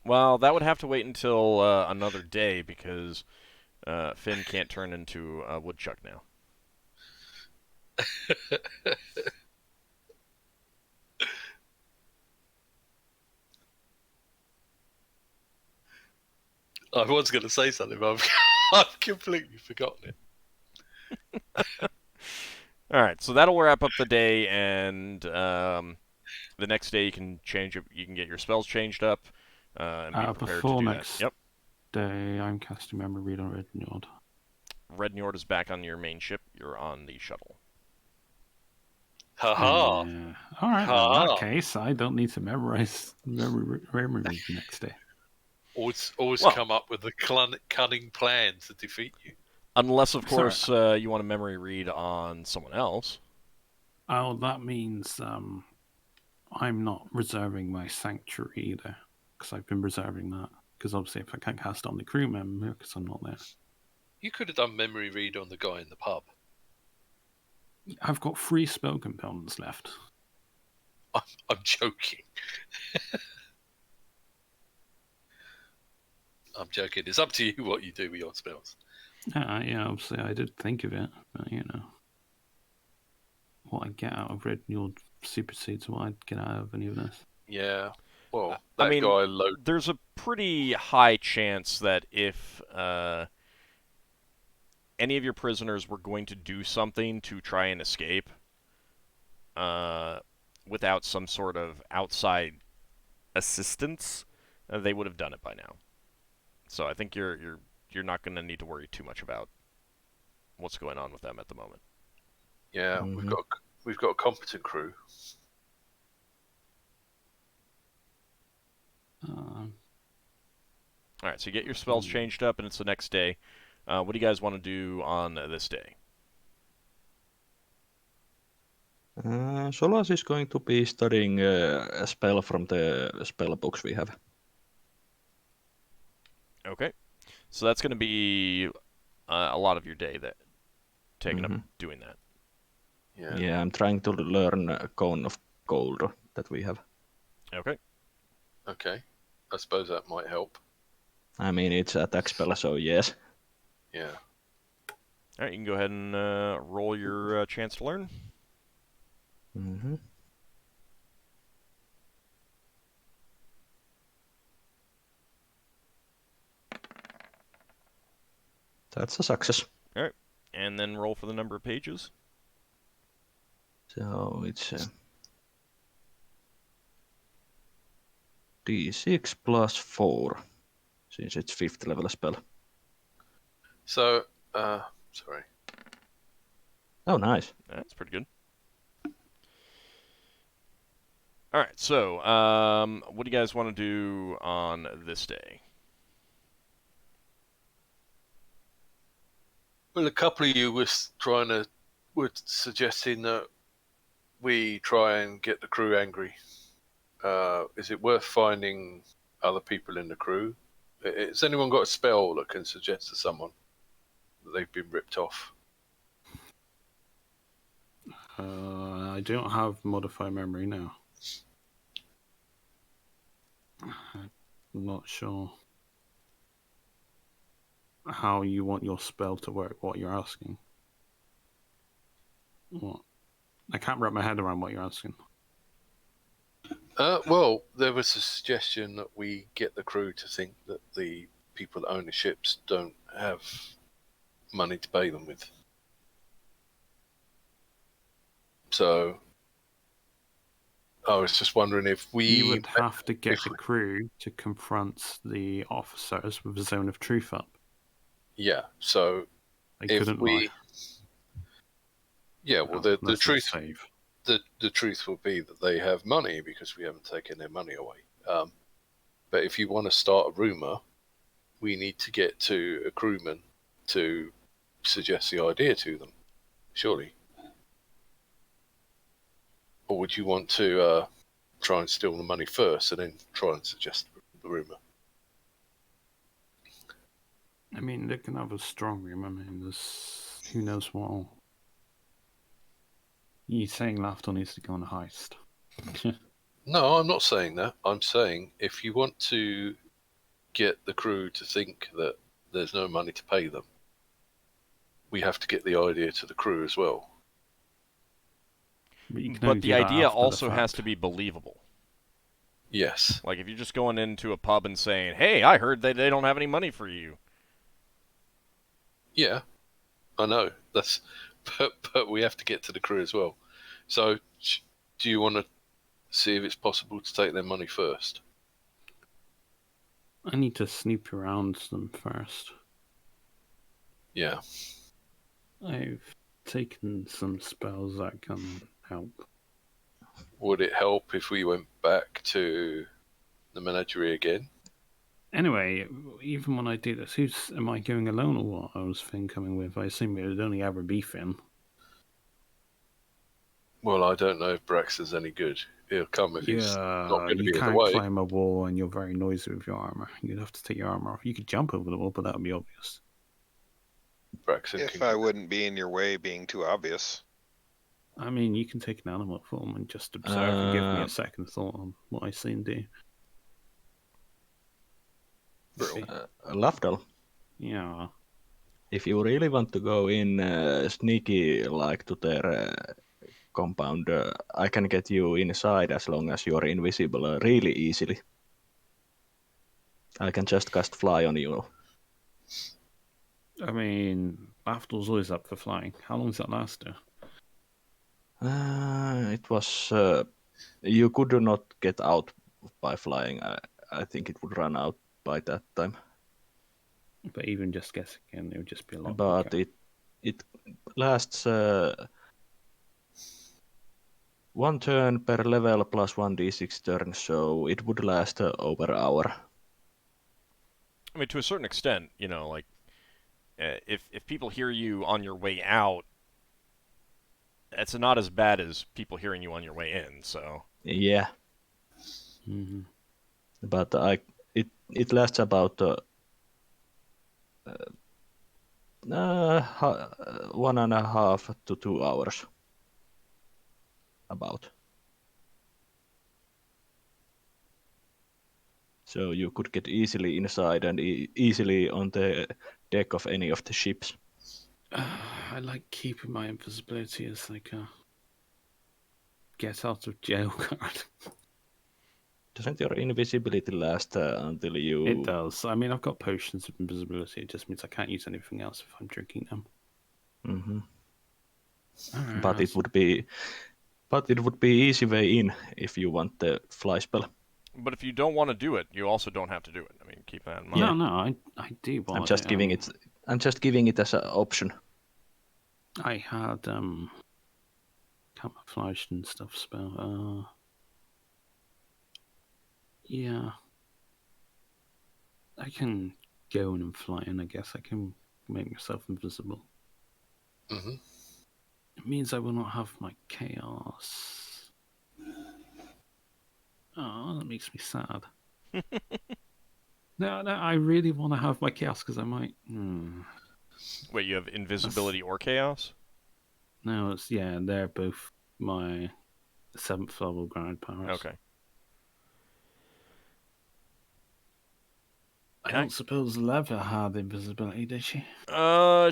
Well, that would have to wait until another day because Finn can't turn into a woodchuck now. I was going to say something, but I've completely forgotten it. All right, so that'll wrap up the day, and the next day you can change it. You can get your spells changed up and be prepared Before to do next that. Yep. day, I'm casting Memory Read on Red Nord. Red Njord is back on your main ship. You're on the shuttle. Ha-ha. Yeah. All right, in that case, I don't need to memorize Memory Read the next day. Always Well- come up with a cunning plan to defeat you. Unless, of Sorry. course, you want a memory read on someone else. Oh, that means I'm not reserving my Sanctuary either, because I've been reserving that. Because obviously, if I can't cast on the crew member, because I'm not there. You could have done memory read on the guy in the pub. I've got 3 spell components left. I'm joking. I'm joking. It's up to you what you do with your spells. Yeah, obviously I did think of it, but you know, what I get out of Red Nord supersedes what I'd get out of any of this. Yeah. Well, I that mean, guy low. There's a pretty high chance that if any of your prisoners were going to do something to try and escape without some sort of outside assistance, they would have done it by now. So I think you're not going to need to worry too much about what's going on with them at the moment. Yeah, Mhm. we've got a competent crew. All right, so you get your spells changed up, and it's the next day. What do you guys want to do on this day? Solas is going to be studying a spell from the spell books we have. Okay, so that's going to be a lot of your day that taken up doing that. Yeah. Yeah, I'm trying to learn Cone of Gold that we have. Okay. Okay. I suppose that might help. I mean, it's attack spell, so yes. Yeah. All right, you can go ahead and roll your chance to learn. Mm-hmm. That's a success. All right, and then roll for the number of pages. So it's D6 plus 4, since it's 5th level spell. So, sorry. Oh, nice. That's pretty good. All right, so what do you guys want to do on this day? Well, a couple of you were suggesting that we try and get the crew angry? Is it worth finding other people in the crew? Has anyone got a spell that can suggest to someone that they've been ripped off? I don't have modified memory now. I'm not sure how you want your spell to work, what you're asking. What? I can't wrap my head around what you're asking. Well, there was a suggestion that we get the crew to think that the people that own the ships don't have money to pay them with. So I was just wondering if You would have to get the crew to confront the officers with a zone of truth up. Yeah, so They couldn't lie. Yeah, well, the truth Save. the truth will be that they have money because we haven't taken their money away. But if you want to start a rumor, we need to get to a crewman to suggest the idea to them, surely. Or would you want to try and steal the money first and then try and suggest the rumor? I mean, they can have a strong rumor. I mean, there's who knows what all. You saying Lafdul needs to go on a heist? No, I'm not saying that. I'm saying if you want to get the crew to think that there's no money to pay them, we have to get the idea to the crew as well. But the idea also has to be believable. Yes. Like if you're just going into a pub and saying, "Hey, I heard that they don't have any money for you." Yeah, I know. But we have to get to the crew as well. So, do you want to see if it's possible to take their money first? I need to snoop around them first. Yeah. I've taken some spells that can help. Would it help if we went back to the menagerie again? Anyway, even when I do this, am I going alone or what? I was Finn coming with. I assume it would only ever be Finn. Well, I don't know if Braxon's any good. He'll come if he's not going to be in the way. You can't climb a wall and you're very noisy with your armor. You'd have to take your armor off. You could jump over the wall, but that would be obvious. Braxon if I wouldn't be in your way being too obvious. I mean, you can take an animal form and just observe and give me a second thought on what I see and do. Lafdul, Yeah. if you really want to go in sneaky like to their compound, I can get you inside as long as you're invisible really easily. I can just cast fly on you. I mean, Lafdul's always up for flying. How long does that last? It was... you could not get out by flying. I think it would run out by that time. But even just guessing, it would just be a lot. But it lasts 1 turn per level plus 1d6 turns, so it would last over an hour. I mean, to a certain extent, you know, like if people hear you on your way out, it's not as bad as people hearing you on your way in. So yeah. Mm-hmm. But it lasts about 1.5 to 2 hours. About. So you could get easily inside and easily on the deck of any of the ships. I like keeping my invisibility as like a get out of jail card. Doesn't your invisibility last until you... It does. I mean, I've got potions of invisibility. It just means I can't use anything else if I'm drinking them. Mm-hmm. Right, But it would be easy way in if you want the fly spell. But if you don't want to do it, you also don't have to do it. I mean, keep that in mind. No, I do want I'm just giving it. I'm just giving it as an option. I had camouflage and stuff spell. Yeah, I can go in and fly in. I guess I can make myself invisible. Mm-hmm. It means I will not have my chaos. Oh, that makes me sad. No, I really want to have my chaos because I might. Wait, you have invisibility or chaos? No, they're both my 7th level grind powers. Okay. I don't suppose Leva had invisibility, did she?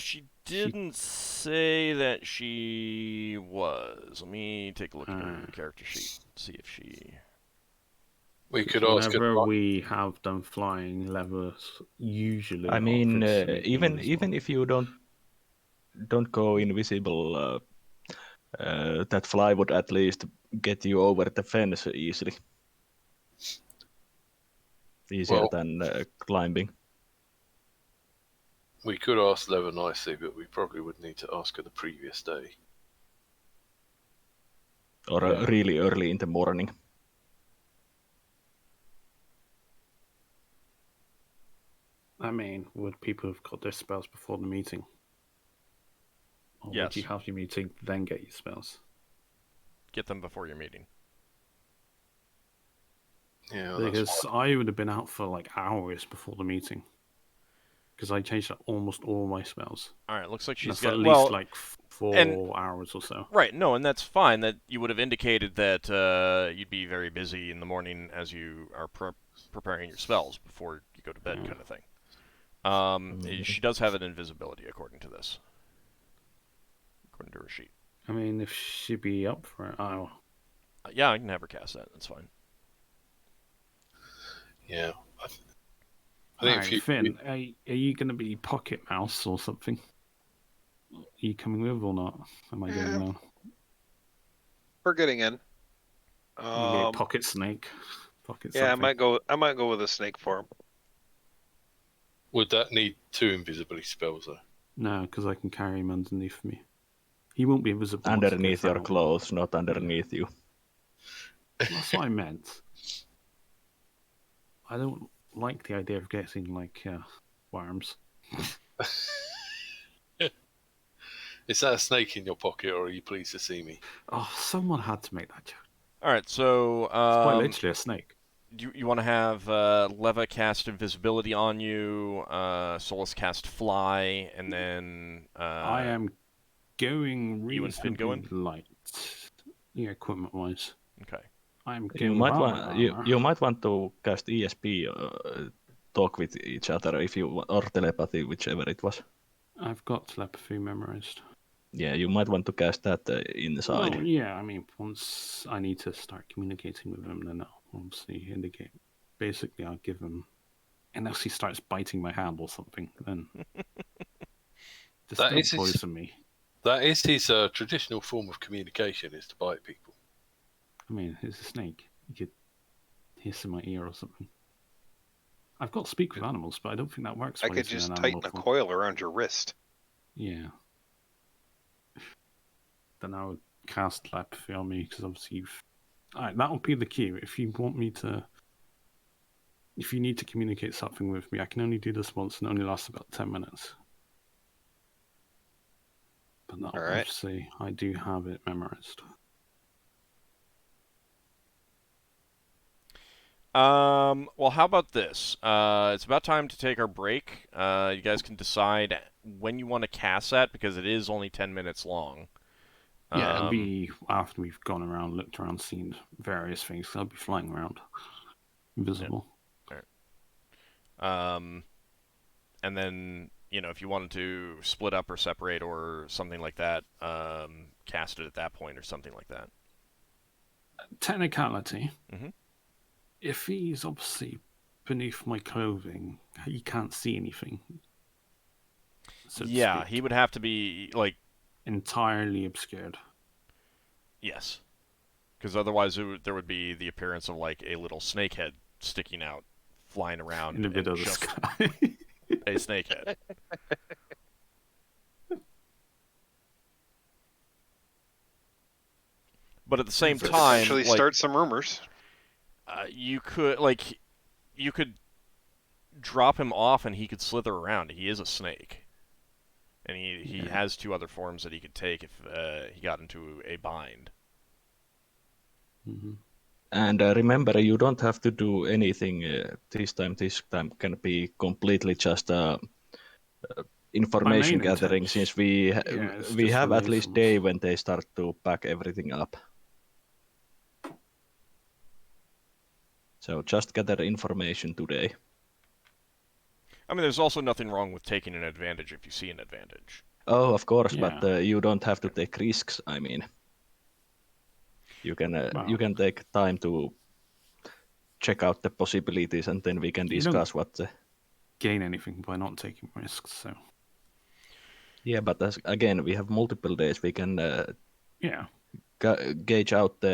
She didn't say that she was. Let me take a look at her character sheet, see if she... We could ask her. Whenever we have done flying, Leva's usually. I mean, even invisible. if you don't go invisible, that fly would at least get you over the fence easily. Easier than climbing. We could ask Leva nicely, but we probably would need to ask her the previous day. Or really early in the morning. I mean, would people have got their spells before the meeting? Or Yes. would you have your meeting, then get your spells? Get them before your meeting. Yeah, Because I would have been out for like hours before the meeting. Because I changed up almost all my spells. Alright, looks like she's That's got... at least like 4 hours or so. Right, no, and that's fine. That you would have indicated that you'd be very busy in the morning as you are preparing your spells before you go to bed, kind of thing. She does have an invisibility, according to this. According to her sheet. I mean, if she'd be up for it, yeah, I can have her cast that. That's fine. Yeah. I think think Finn, are you going to be pocket mouse or something? Are you coming with or not? Am I going alone? We're getting in. You get pocket snake. Pocket Yeah, something. I might go with a snake form. Would that need 2 invisibility spells though? No, because I can carry him underneath me. He won't be invisible. Underneath your clothes, not underneath you. That's what I meant. I don't like the idea of getting like worms. Is that a snake in your pocket, or are you pleased to see me? Oh, someone had to make that joke. All right, so it's quite literally a snake. You want to have Leva cast invisibility on you, Solas cast fly, and then I am going you and Finn going light. Yeah, equipment wise. Okay. I'm you might want to cast ESP, talk with each other if you or telepathy, whichever it was. I've got telepathy memorized. Yeah, you might want to cast that inside. Well, yeah, I mean, once I need to start communicating with him, then I'll obviously indicate. Basically, I'll give him, unless he starts biting my hand or something, then just don't poison me. That is his traditional form of communication, is to bite people. I mean, it's a snake. You could hiss in my ear or something. I've got speak with animals, but I don't think that works. I could just tighten a coil around your wrist. Yeah. Then I would cast telepathy on me, because obviously Alright, that'll be the cue. If you need to communicate something with me, I can only do this once and it only lasts about 10 minutes. But no, obviously, I do have it memorized. Well, how about this? It's about time to take our break. You guys can decide when you want to cast that, because it is only 10 minutes long. Yeah, it'll be after we've gone around, looked around, seen various things. I'll be flying around, invisible. Yeah. Right. And then, if you wanted to split up or separate or something like that, cast it at that point or something like that. Technicality. Mm-hmm. If he's obviously beneath my clothing, he can't see anything. So yeah, he would have to be, entirely obscured. Yes. Because otherwise there would be the appearance of, a little snake head sticking out, flying around. In a bit of the sky. A snake head. But at the same time... Actually start some rumors. You could drop him off and he could slither around. He is a snake. and he Yeah. has 2 other forms that he could take if he got into a bind. Hmm. And remember, you don't have to do anything this time. This time can be completely just My information main gathering, intention, since we it's we just for have at least news. day when they start to pack everything up. So just gather information today. I mean, there's also nothing wrong with taking an advantage if you see an advantage. Oh, of course, Yeah. but you don't have to take risks. I mean, you Well, can take time to check out the possibilities, and then we can You don't- discuss what the. gain anything by not taking risks. So Yeah, but again, we have multiple days. We can yeah, gauge out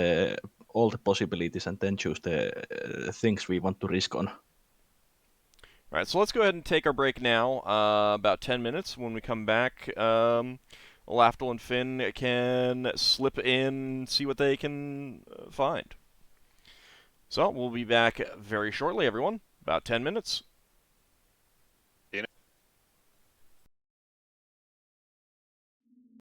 all the possibilities and then choose the things we want to risk on. All right, so let's go ahead and take our break now, about 10 minutes. When we come back, Lafdul and Finn can slip in, see what they can find. So we'll be back very shortly, everyone. About 10 minutes.